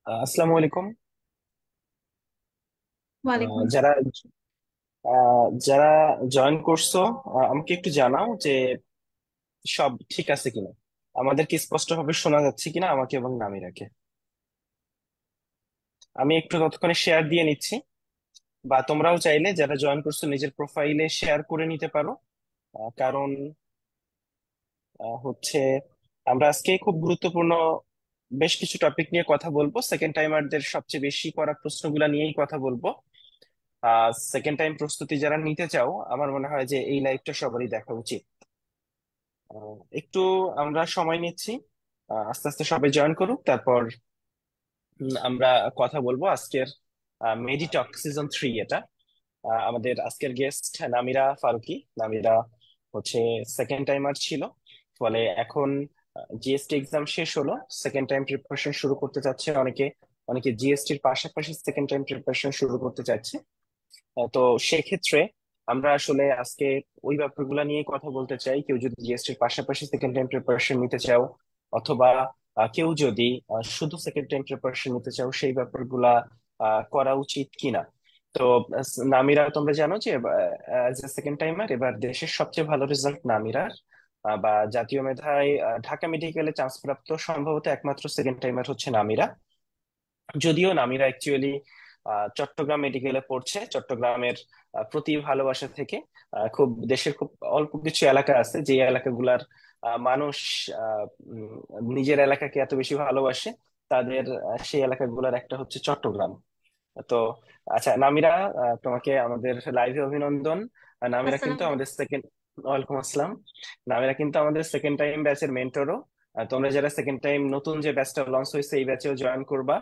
আসসালামু আলাইকুম। ওয়ালাইকুম যারা যারা জয়েন করছো, আমাকে একটু জানাও যে সব ঠিক আছে কিনা, আমাদের কি স্পষ্টভাবে শোনা যাচ্ছে কিনা আমাকে এবং নামিরাকে। আমি একটু ততক্ষণে শেয়ার দিয়ে নিচ্ছি, বা তোমরাও চাইলে যারা জয়েন করছো নিজের প্রোফাইলে শেয়ার করে নিতে পারো। কারণ হচ্ছে আমরা আজকে খুব গুরুত্বপূর্ণ বেশ কিছু টপিক নিয়ে কথা বলবো। সেকেন্ড টাইমারদের সবচেয়ে বেশি করা প্রশ্নগুলো নিয়েই কথা বলবো। সেকেন্ড টাইম প্রস্তুতি যারা নিতে চাও, আমার মনে হয় যে এই লাইভটা সবারই দেখা উচিত। একটু আমরা সময় নিচ্ছি, আস্তে আস্তে সবাই জয়েন করুক, তারপর আমরা কথা বলবো আজকের মেডিটক সিজন 3 এটা। আমাদের আজকের গেস্ট নামিরা ফারুকী। নামিরা হচ্ছে সেকেন্ড টাইমার ছিল, ফলে এখন জিএসটি এক্সাম শেষ হলো, সেকেন্ড টাইম প্রিপারেশন শুরু করতে চাচ্ছে অনেকে। অনেকে জিএসটির পাশাপাশি সেকেন্ড টাইম প্রিপারেশন শুরু করতে চাচ্ছে। তো সেক্ষেত্রে আমরা আসলে আজকে ওই ব্যাপারগুলো নিয়ে কথা বলতে চাই। কেউ যদি জিএসটির পাশাপাশি সেকেন্ড টাইম প্রিপারেশন নিতে চাও, অথবা কেউ যদি শুধু সেকেন্ড টাইম প্রিপারেশন নিতে চাও, সেই ব্যাপারগুলা করা উচিত কিনা। তো নামিরা, তোমরা জানো যে অ্যাজ এ সেকেন্ড টাইমার এবার দেশের সবচেয়ে ভালো রেজাল্ট নামিরার। বা জাতীয় মেধায় ঢাকা মেডিকেলে চান্স প্রাপ্ত সম্ভবত একমাত্র সেকেন্ড টাইমার হচ্ছে নামিরা। যদিও নামিরা অ্যাকচুয়ালি চট্টগ্রাম মেডিকেলে পড়ছে। চট্টগ্রামের প্রতি ভালোবাসা থেকে খুব দেশের খুব অল্প কিছু এলাকা আছে যে এলাকাগুলার মানুষ আহ, নিজের এলাকাকে এত বেশি ভালোবাসে, তাদের সেই এলাকাগুলার একটা হচ্ছে চট্টগ্রাম। তো আচ্ছা নামিরা, তোমাকে আমাদের লাইভে অভিনন্দন। নামিরা কিন্তু আসসালামু আমাদের আলাইকুম। সেকেন্ড ওয়ালাইকুম আসসালাম। নামিরা কিন্তু আমাদের সেকেন্ড টাইম ব্যাচের মেন্টরও। তোমরা যারা সেকেন্ড টাইম নতুন যে ব্যাচটা লঞ্চ হয়েছে এই ব্যাচেও জয়েন করবা,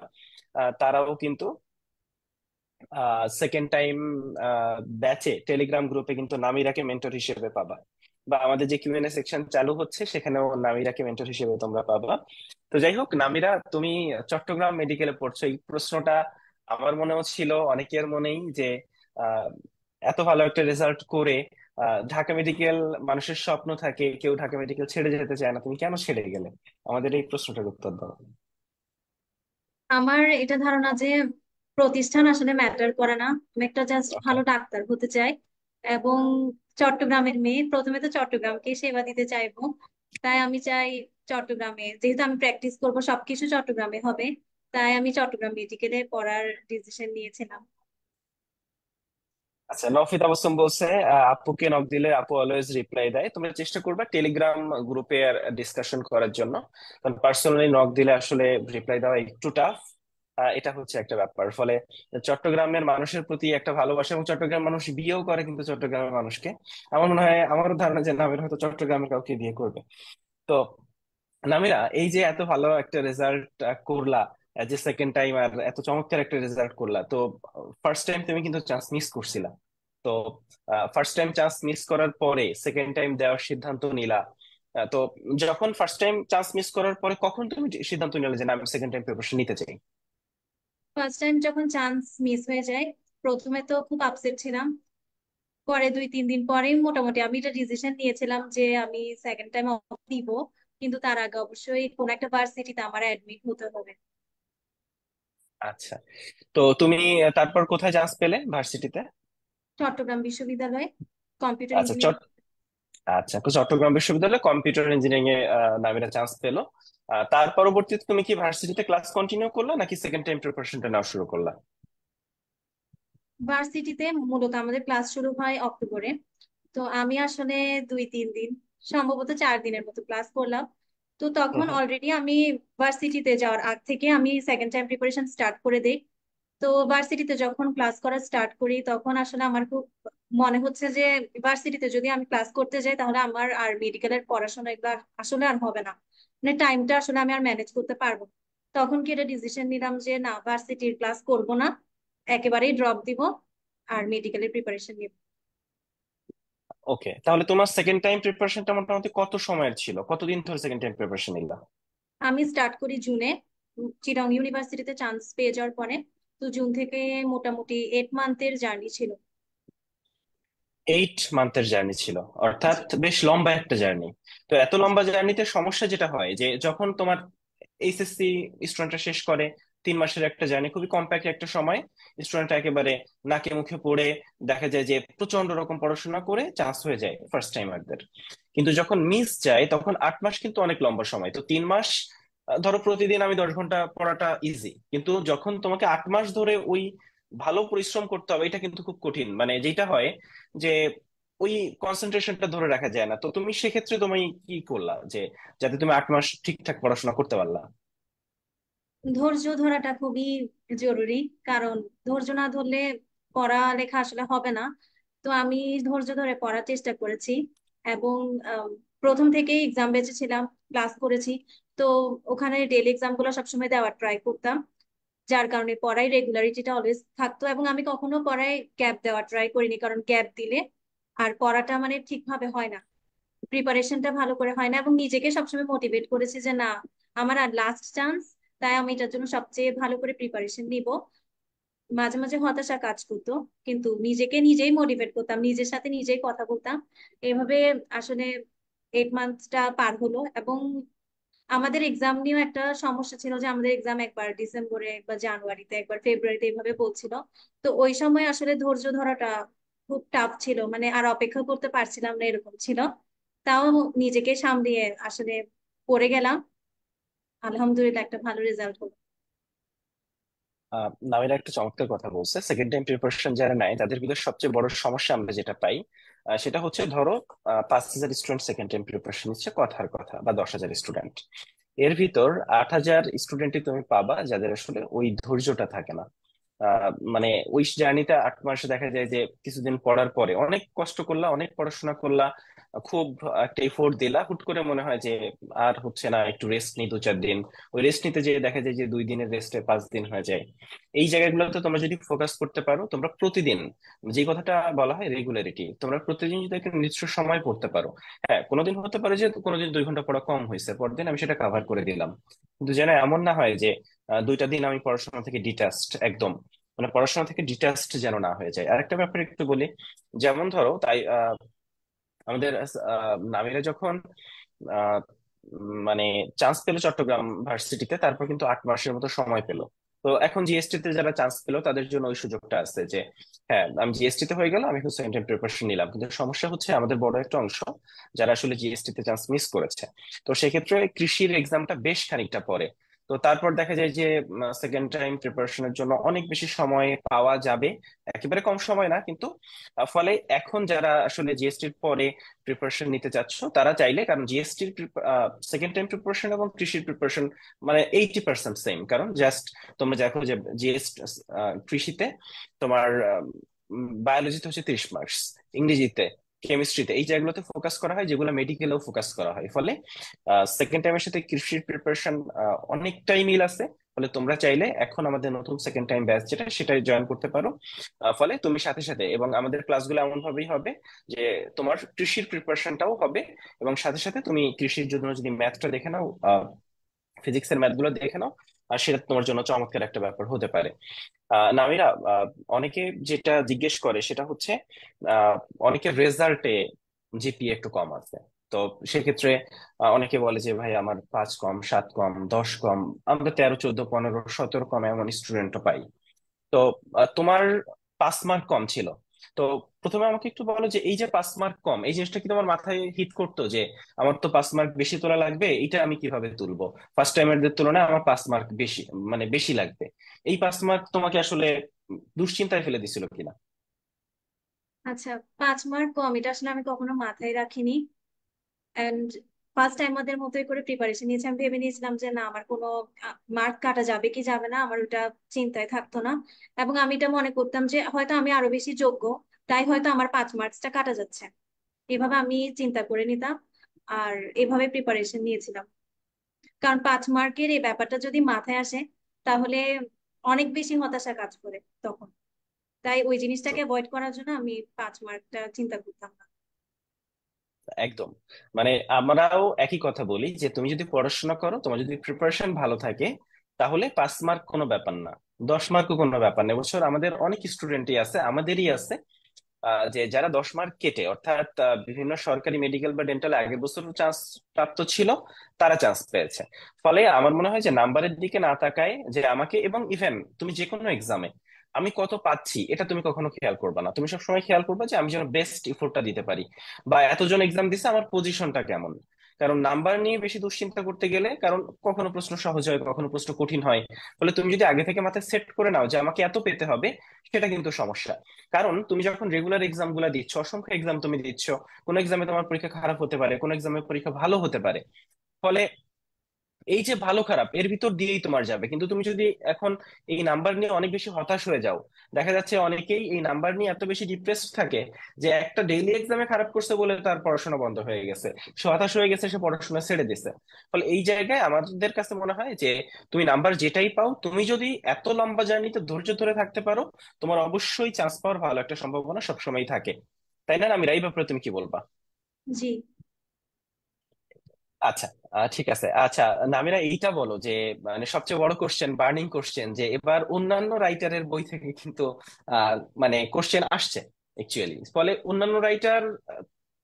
তারাও কিন্তু সেকেন্ড টাইম ব্যাচে টেলিগ্রাম গ্রুপে কিন্তু নামিরাকে মেন্টর হিসেবে পাবা। বা আমাদের যে কিউএনএ সেকশন চালু হচ্ছে সেখানেও নামিরাকে মেন্টর হিসেবে তোমরা পাবা। তো যাই হোক নামিরা, তুমি চট্টগ্রাম মেডিকেলে পড়ছো, এই প্রশ্নটা আমার মনেও ছিল, অনেকের মনেই, যে আহ, এত ভালো একটা রেজাল্ট করে ঢাকা মেডিকেল, মানুষের স্বপ্ন থাকে, কেউ ঢাকা মেডিকেল ছেড়ে যেতে চায় না, তুমি কেন ছেড়ে গেলে? আমাদের এই প্রশ্নটার উত্তর দাও। আমার এটা ধারণা যে প্রতিষ্ঠান আসলে ম্যাটার করে না। আমি একটা জাস্ট ওকে। ভালো ডাক্তার হতে চাই, এবং চট্টগ্রামের মেয়ে, প্রথমে তো চট্টগ্রামকে সেবা দিতে চাইবো। তাই আমি চাই চট্টগ্রামে, যেহেতু আমি প্র্যাকটিস করব সবকিছু চট্টগ্রামে হবে, তাই আমি চট্টগ্রাম মেডিকেলে পড়ার ডিসিশন নিয়েছিলাম। আচ্ছা, নফিদ আবাসম বলছে আপুকে নক দিলে আপু অলওয়েজ রিপ্লাই দেয়, তোমরা চেষ্টা করবা টেলিগ্রাম গ্রুপে ডিসকাশন করার জন্য। কারণ পার্সোনালি নক দিলে আসলে রিপ্লাই দেওয়া একটু টাফ। এটা হচ্ছে একটা ব্যাপার। ফলে চট্টগ্রামের মানুষের প্রতি একটা ভালোবাসা, এবং চট্টগ্রাম মানুষ বিয়েও করে কিন্তু চট্টগ্রামের মানুষকে। আমার মনে হয়, আমারও ধারণা যে নামের হয়তো চট্টগ্রামের কাউকে বিয়ে করবে। তো নামিরা, এই যে এত ভালো একটা রেজাল্ট করলা, যে সেকেন্ড টাইম আর এত চমৎকার একটা রেজাল্ট করলা, তো ফার্স্ট টাইম তুমি কিন্তু চান্স মিস করছিলা। তো ফার্স্ট টাইম চান্স মিস করার পরে সেকেন্ড টাইম দেওয়ার সিদ্ধান্ত নিলা। তো যখন ফার্স্ট টাইম চান্স মিস করার পরে কখন তুমি সিদ্ধান্ত নিলে যে না, আমি সেকেন্ড টাইম প্রিপারেশন নিতে চাই? ফার্স্ট টাইম যখন চান্স মিস হয়ে যায়, প্রথমে তো খুব আপসেট ছিলাম। পরে 2-3 দিন পরেই মোটামুটি আমি এটা ডিসিশন নিয়েছিলাম যে আমি সেকেন্ড টাইম দিব, কিন্তু তার আগে অবশ্যই কোন একটা ভার্সিটিতে আমার অ্যাডমিট হতে হবে। আচ্ছা, তো তুমি তারপর কোথায় চান্স পেলে ভার্সিটিতে? চট্টগ্রাম বিশ্ববিদ্যালয়ে কম্পিউটার আচ্ছা, ইঞ্জিনিয়ারিং। আচ্ছা, তো চট্টগ্রাম বিশ্ববিদ্যালয়ে কম্পিউটার ইঞ্জিনিয়ারিং এ নামিরা চান্স পেলো। তার পরবর্তীতে তুমি কি ভার্সিটিতে ক্লাস কন্টিনিউ করলা নাকি সেকেন্ড টাইম প্রিপারেশনটা নেওয়া শুরু করলা? ভার্সিটিতে মূলত আমাদের ক্লাস শুরু হয় অক্টোবরে। তো আমি আসলে 2-3 দিন, সম্ভবত 4 দিনের মতো ক্লাস করলাম। তো হুম তখন হুম। অলরেডি আমি ভার্সিটিতে যাওয়ার আগ থেকে আমি সেকেন্ড টাইম প্রিপারেশন স্টার্ট করে দেই। তো ভার্সিটিতে যখন ক্লাস করা স্টার্ট করি তখন আসলে আমার খুব মনে হচ্ছে যে ভার্সিটিতে যদি আমি ক্লাস করতে যাই তাহলে আমার আর মেডিকেলের পড়াশোনা এগুলো আসলে আর হবে না, মানে টাইমটা আসলে আমি আর ম্যানেজ করতে পারবো না। তখন কি এটা ডিসিশন নিলাম যে না, ভার্সিটির ক্লাস করব না, একেবারেই ড্রপ দিব, আর মেডিকেলের প্রিপারেশন নিব। ওকে, তাহলে তোমার সেকেন্ড টাইম প্রিপারেশনটা মোটামুটি কত সময়ের ছিল, কতদিন ধরে সেকেন্ড টাইম প্রিপারেশন নিলা? আমি স্টার্ট করি জুনে, চিটং ইউনিভার্সিটিতে চান্স পেয়ে যাওয়ার পরে। তো জুন থেকে মোটামুটি 8 মান্থের জার্নি ছিল। 8 মান্থের জার্নি ছিল, অর্থাৎ জি। বেশ লম্বা একটা জার্নি। তো এত লম্বা জার্নিতে সমস্যা যেটা হয় যে যখন তোমার এইচএসসি স্টুডেন্টরা শেষ করে, 3 মাসের একটা জার্নি, খুবই কম্প্যাক্ট একটা সময়। স্টুডেন্ট একেবারে নাকে মুখে পড়ে দেখা যায় যে প্রচন্ড রকম পড়াশোনা করে চান্স হয়ে যায় ফার্স্ট টাইমারদের। কিন্তু যখন মিস যায় তখন 8 মাস কিন্তু অনেক লম্বা সময়। তো 3 মাস ধরো প্রতিদিন আমি 10 ঘন্টা পড়াটা ইজি, কিন্তু যখন তোমাকে 8 মাস ধরে ওই ভালো পরিশ্রম করতে হবে, এটা কিন্তু খুব কঠিন। মানে যেটা হয় যে ওই কনসেন্ট্রেশনটা ধরে রাখা যায় না। তো তুমি সেক্ষেত্রে তুমি কি করলা যে যাতে তুমি 8 মাস ঠিকঠাক পড়াশোনা করতে পারলা? ধৈর্য ধরাটা খুবই জরুরি, কারণ ধৈর্য না ধরলে পড়ালেখা আসলে হবে না। তো আমি ধৈর্য ধরে পড়ার চেষ্টা করেছি, এবং আম, প্রথম থেকেই এক্সাম বেঁচেছিলাম, ক্লাস করেছি। তো ওখানে ডেইলি এক্সাম গুলো সবসময় দেওয়ার ট্রাই করতাম, যার কারণে পড়ায় রেগুলারিটিটা অলওয়েজ থাকতো। এবং আমি কখনো পড়ায় গ্যাপ দেওয়ার ট্রাই করিনি, কারণ গ্যাপ দিলে আর পড়াটা মানে ঠিকভাবে হয় না, প্রিপারেশনটা ভালো করে হয় না। এবং নিজেকে সবসময় মোটিভেট করেছি যে না, আমার আর লাস্ট চান্স, তাই আমি এটার জন্য সবচেয়ে ভালো করে প্রিপারেশন নিব। মাঝে মাঝে হতাশা কাজ করতো, কিন্তু নিজেকে নিজেই মোটিভেট করতাম, নিজের সাথে নিজেই কথা বলতাম। এভাবে আসলে 8 মান্থসটা পার হলো। এবং আমাদের এক্সাম নিয়েও একটা সমস্যা ছিল, যে আমাদের এক্সাম একবার ডিসেম্বরে, একবার জানুয়ারিতে, একবার ফেব্রুয়ারিতে এইভাবে বলছিল। তো ওই সময় আসলে ধৈর্য ধরাটা খুব টাফ ছিল, মানে আর অপেক্ষা করতে পারছিলাম না এরকম ছিল। তাও নিজেকে সামলিয়ে আসলে পড়ে গেলাম। আলহামদুলিল্লাহ একটা ভালো রেজাল্ট হলো। নামিরা একটা চমৎকার কথা বলছে। সেকেন্ড টাইম প্রিপারেশন যারা নেয় তাদের ভিতরে সবচেয়ে বড় সমস্যা আমরা যেটা পাই, সেটা হচ্ছে ধরো 5,000 স্টুডেন্ট সেকেন্ড টাইম প্রিপারেশন নিচ্ছে কথার কথা, বা 10,000 স্টুডেন্ট, এর ভিতর 8,000 স্টুডেন্টই তুমি পাবা যাদের আসলে ওই ধৈর্যটা থাকে না। মানে ওই জার্নিটা 8 মাসে দেখা যায় যে কিছুদিন পড়ার পরে অনেক কষ্ট করলা, অনেক পড়াশোনা করলা, খুব একটা এফোর্ট দিলা, হুট করে মনে হয় যে আর হচ্ছে না, একটু রেস্ট নিই 2-4 দিন। ওই রেস্ট নিতে যেয়ে দেখা যায় যে 2 দিনের রেস্টে 5 দিন হয়ে যায়। এই জায়গাগুলোতে তোমরা যদি ফোকাস করতে পারো, তোমরা প্রতিদিন, যে কথাটা বলা হয় রেগুলারিটি, তোমরা প্রতিদিন যদি একটা নির্দিষ্ট সময় পড়তে পারো। হ্যাঁ, কোনোদিন হতে পারে যে কোনোদিন 2 ঘন্টা পড়া কম হয়েছে, পরের দিন আমি সেটা কাভার করে দিলাম। কিন্তু যেন এমন না হয় যে 2টা দিন আমি পড়াশোনা থেকে ডিটাচড একদম, মানে পড়াশোনা থেকে ডিটাচড যেন না হয়ে যায়। আরেকটা ব্যাপার একটু বলি, যেমন ধরো তাই আমাদের নামিরা যখন আহ, মানে চান্স পেলো চট্টগ্রাম ভার্সিটিতে, তারপর কিন্তু 8 মাসের মতো সময় পেলো। তো এখন জিএসটি তে যারা চান্স পেলো তাদের জন্য ওই সুযোগটা আছে যে হ্যাঁ, আমি জিএসটি তে হয়ে গেল, আমি এখন সেকেন্ড টাইম প্রিপারেশন নিলাম। কিন্তু সমস্যা হচ্ছে আমাদের বড় একটা অংশ যারা আসলে জিএসটি তে চান্স মিস করেছে। তো সেক্ষেত্রে কৃষির এক্সামটা বেশ খানিকটা পরে। তো তারপর দেখা যায় যে সেকেন্ড টাইম প্রিপারেশনের জন্য অনেক বেশি সময় পাওয়া যাবে, একেবারে কম সময় না কিন্তু। ফলে এখন যারা আসলে জিএসটির পরে প্রিপারেশন নিতে চাচ্ছ তারা চাইলে, কারণ জিএসটির সেকেন্ড টাইম প্রিপারেশন এবং কৃষির প্রিপারেশন মানে 80% সেম। কারণ জাস্ট তোমরা দেখো যে কৃষিতে তোমার বায়োলজিতে হচ্ছে 30 মার্কস, ইংরেজিতে, কেমিস্ট্রিতে, এই জায়গাগুলোতে ফোকাস করা হয় যেগুলো মেডিকেলেও ফোকাস করা হয়। ফলে সেকেন্ড টাইমের সাথে কৃষির প্রিপারেশন অনেকটাই মিল আছে। ফলে তোমরা চাইলে এখন আমাদের নতুন সেকেন্ড টাইম ব্যাচ যেটা, সেটাই জয়েন করতে পারো। ফলে তুমি সাথে সাথে, এবং আমাদের ক্লাসগুলো এমন ভাবেই হবে যে তোমার কৃষির প্রিপারেশনটাও হবে, এবং সাথে সাথে তুমি কৃষির জন্য যদি ম্যাথটা দেখে নাও, ফিজিক্সের ম্যাথ গুলো দেখে নাও, আর সেটা তোমার জন্য চমৎকার একটা ব্যাপার হতে পারে। নামিরা, অনেকে যেটা জিজ্ঞেস করে সেটা হচ্ছে আহ, অনেকের রেজাল্টে জিপিএ একটু কম আছে। তো সেক্ষেত্রে অনেকে বলে যে ভাই আমার 5 কম, 7 কম, 10 কম, আমরা 13, 14, 15, 17 কম এমন স্টুডেন্টও পাই। তো তোমার 5 মার্ক কম ছিল। তো প্রথমে আমাকে একটু বলো যে এই যে 5 মার্ক কম, এই জিনিসটা কি তোমার মাথায় হিট করতো যে আমার তো 5 মার্ক বেশি তোলা লাগবে, এটা আমি কিভাবে তুলবো? ফার্স্ট টাইমারদের তুলনায় আমার 5 মার্ক বেশি, মানে বেশি লাগবে। এই 5 মার্ক তোমাকে আসলে দুশ্চিন্তায় ফেলে দিছিল কিনা? আচ্ছা, 5 মার্ক কম এটা আসলে আমি কখনো মাথায় রাখিনি। এন্ড ফার্স্ট টাইম আমাদের মতোই করে প্রিপারেশন নিয়েছি। আমি ভেবে নিয়েছিলাম যে না, আমার কোনো মার্ক কাটা যাবে কি যাবে না আমার ওটা চিন্তায় থাকতো না। এবং আমি এটা মনে করতাম যে হয়তো আমি আরো বেশি যোগ্য, তাই হয়তো আমার 5 মার্কসটা কাটা যাচ্ছে, এভাবে আমি চিন্তা করে নিতাম। আর এভাবে প্রিপারেশন নিয়েছিলাম, কারণ 5 মার্কের এই ব্যাপারটা যদি মাথায় আসে, তাহলে অনেক বেশি হতাশা কাজ করে তখন। তাই ওই জিনিসটাকে অ্যাভয়েড করার জন্য আমি 5 মার্কটা চিন্তা করতাম না। একদম, মানে আমরাও একই কথা বলি যে তুমি যদি পড়াশোনা করো, তোমার যদি প্রিপারেশন ভালো থাকে, তাহলে 5 মার্ক কোনো ব্যাপার না, 10 মার্কও কোনো ব্যাপার না। এবছর আমাদের অনেক স্টুডেন্টই আছে, আমাদেরই আছে যে যারা 10 মার্ক কেটে, অর্থাৎ বিভিন্ন সরকারি মেডিকেল বা ডেন্টালে আগের বছর চান্স প্রাপ্ত ছিল, তারা চান্স পেয়েছে। ফলে আমার মনে হয় যে নাম্বারের দিকে না তাকায়, যে আমাকে, এবং ইভেন তুমি যে কোনো এক্সামে আমি কত পাচ্ছি এটা তুমি কখনো খেয়াল করবে না, তুমি সবসময় খেয়াল করবে যে আমি যেন বেস্ট এফোর্টটা দিতে পারি, বা এতজন এক্সাম দিছে আমার পজিশনটা কেমন। কারণ নাম্বার নিয়ে বেশি দুশ্চিন্তা করতে গেলে, কারণ কখনো প্রশ্ন সহজ হয়, কখনো প্রশ্ন কঠিন হয়। ফলে তুমি যদি আগে থেকে মাথায় সেট করে নাও যে আমাকে এত পেতে হবে, সেটা কিন্তু সমস্যা। কারণ তুমি যখন রেগুলার এক্সাম গুলা দিচ্ছ, অসংখ্য এক্সাম তুমি দিচ্ছ, কোন এক্সামে তোমার পরীক্ষা খারাপ হতে পারে, কোন এক্সামে পরীক্ষা ভালো হতে পারে। ফলে এই যে ভালো খারাপ এর ভিতর দিয়েই তোমার যাবে, কিন্তু তুমি যদি এখন এই নাম্বার নিয়ে অনেক বেশি হতাশ হয়ে যাও, দেখা যাচ্ছে অনেকেই এই নাম্বার নিয়ে এত বেশি ডিপ্রেসড থাকে যে একটা ডেইলি এক্সামে খারাপ করছে বলে তার পড়াশোনা বন্ধ হয়ে গেছে, সে হতাশ হয়ে গেছে, সে পড়াশোনা ছেড়ে দিছে। ফলে এই জায়গায় আমাদের কাছে মনে হয় যে তুমি নাম্বার যেটাই পাও, তুমি যদি এত লম্বা জার্নিতে ধৈর্য ধরে থাকতে পারো, তোমার অবশ্যই চান্স পাওয়ার ভালো একটা সম্ভাবনা সবসময় থাকে। তাই না? আমি এই ব্যাপারে তুমি কি বলবা? জি। আচ্ছা, ঠিক আছে। আচ্ছা, নামিরা এইটা বলো যে মানে সবচেয়ে বড় কোশ্চেন, বার্নিং কোশ্চেন, যে এবার অন্যান্য রাইটারের বই থেকে কিন্তু আহ, মানে কোশ্চেন আসছে অ্যাকচুয়ালি। ফলে অন্যান্য রাইটার,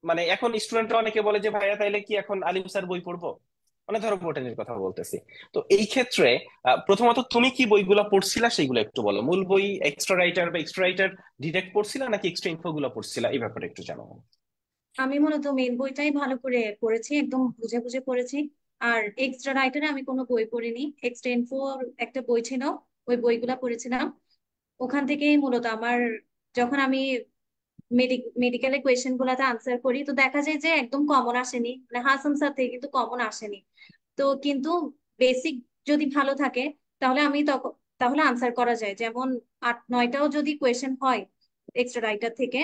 মানে এখন স্টুডেন্টরা অনেকে বলে যে ভাইয়া তাইলে কি এখন আলিম স্যার বই পড়বো, মানে ধরো বোটানির কথা বলতেছি। তো এই ক্ষেত্রে প্রথমত তুমি কি বইগুলো পড়ছিলা সেগুলো একটু বলো। মূল বই, এক্সট্রা রাইটার বা এক্সট্রা রাইটার ডিরেক্ট পড়ছিলা, নাকি এক্সট্রা ইনফো গুলো পড়ছিলা, এই ব্যাপারে একটু জানাবো। আমি মূলত মেন বইটাই ভালো করে পড়েছি, একদম বুঝে বুঝে পড়েছি। আর এক্সট্রা রাইটারে আমি কোনো বই পড়িনি, এক্সট্রা ইনফো একটা বই ছিল, ওই বইগুলা পড়েছিলাম। ওখান থেকেই মূলত আমার, যখন আমি মেডিকেলের কোয়েশ্চেন গুলাতে আনসার করি, তো দেখা যায় যে একদম কমন আসেনি, মানে হাসান স্যার থেকে কিন্তু কমন আসেনি। তো কিন্তু বেসিক যদি ভালো থাকে, তাহলে আমি তখন, তাহলে আনসার করা যায়। যেমন 8-9টাও যদি কোয়েশ্চেন হয় এক্সট্রা রাইটার থেকে,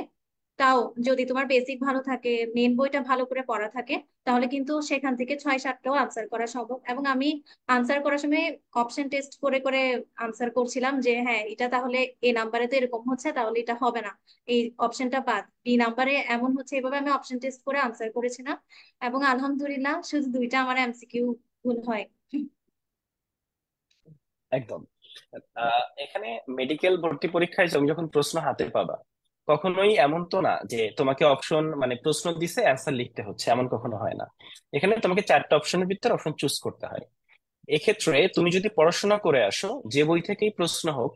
তাও যদি তোমার বেসিক ভালো থাকে, মেন বইটা ভালো করে পড়া থাকে, তাহলে কিন্তু সেখান থেকে 6-7টাও আনসার করা সম্ভব। এবং আমি আনসার করার সময় অপশন টেস্ট করে করে আনসার করছিলাম, যে হ্যাঁ এটা তাহলে এ নাম্বারে তো এরকম হচ্ছে, তাহলে এটা হবে না, এই অপশনটা বাদ, বি নাম্বারে এমন হচ্ছে, এভাবে আমি অপশন টেস্ট করে আনসার করেছিলাম। এবং আলহামদুলিল্লাহ শুধু 2টা আমার এমসিকিউ ভুল হয়। একদম। এখানে মেডিকেল ভর্তি পরীক্ষায় তুমি যখন প্রশ্ন হাতে পাবা, কখনোই এমন তো না যে তোমাকে অপশন, মানে প্রশ্ন দিছে অ্যান্সার লিখতে হচ্ছে, এমন কখনো হয় না। এখানে তোমাকে 4টা অপশনের ভিতরে অপশন চুজ করতে হয়। এক্ষেত্রে তুমি যদি পড়াশোনা করে আসো, যে বই থেকেই প্রশ্ন হোক,